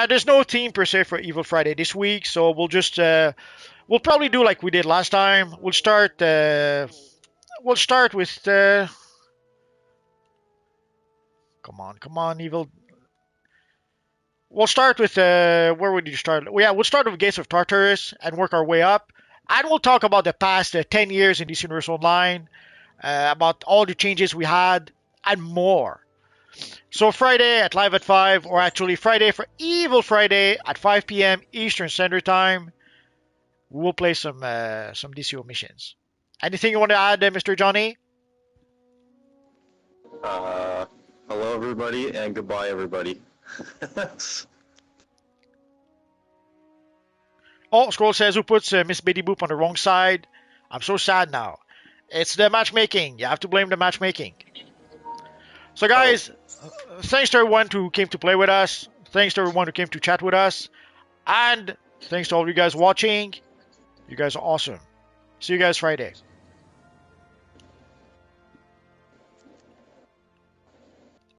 There's no theme per se for Evil Friday this week, so we'll probably do like we did last time. We'll start with come on, Evil. We'll start with where would you start? Well, yeah, we'll start with Gates of Tartarus and work our way up, and we'll talk about the past 10 years in DC Universe Online, about all the changes we had and more. So Friday at live at 5, or actually Friday for Evil Friday at 5 p.m. Eastern Standard Time, we will play some DCUO missions. Anything you want to add, Mr. Johnny? Hello everybody, and goodbye everybody. Oh, Scroll says, who puts Miss Betty Boop on the wrong side? I'm so sad now. It's the matchmaking. You have to blame the matchmaking. So guys, thanks to everyone who came to play with us. Thanks to everyone who came to chat with us. And thanks to all of you guys watching. You guys are awesome. See you guys Friday.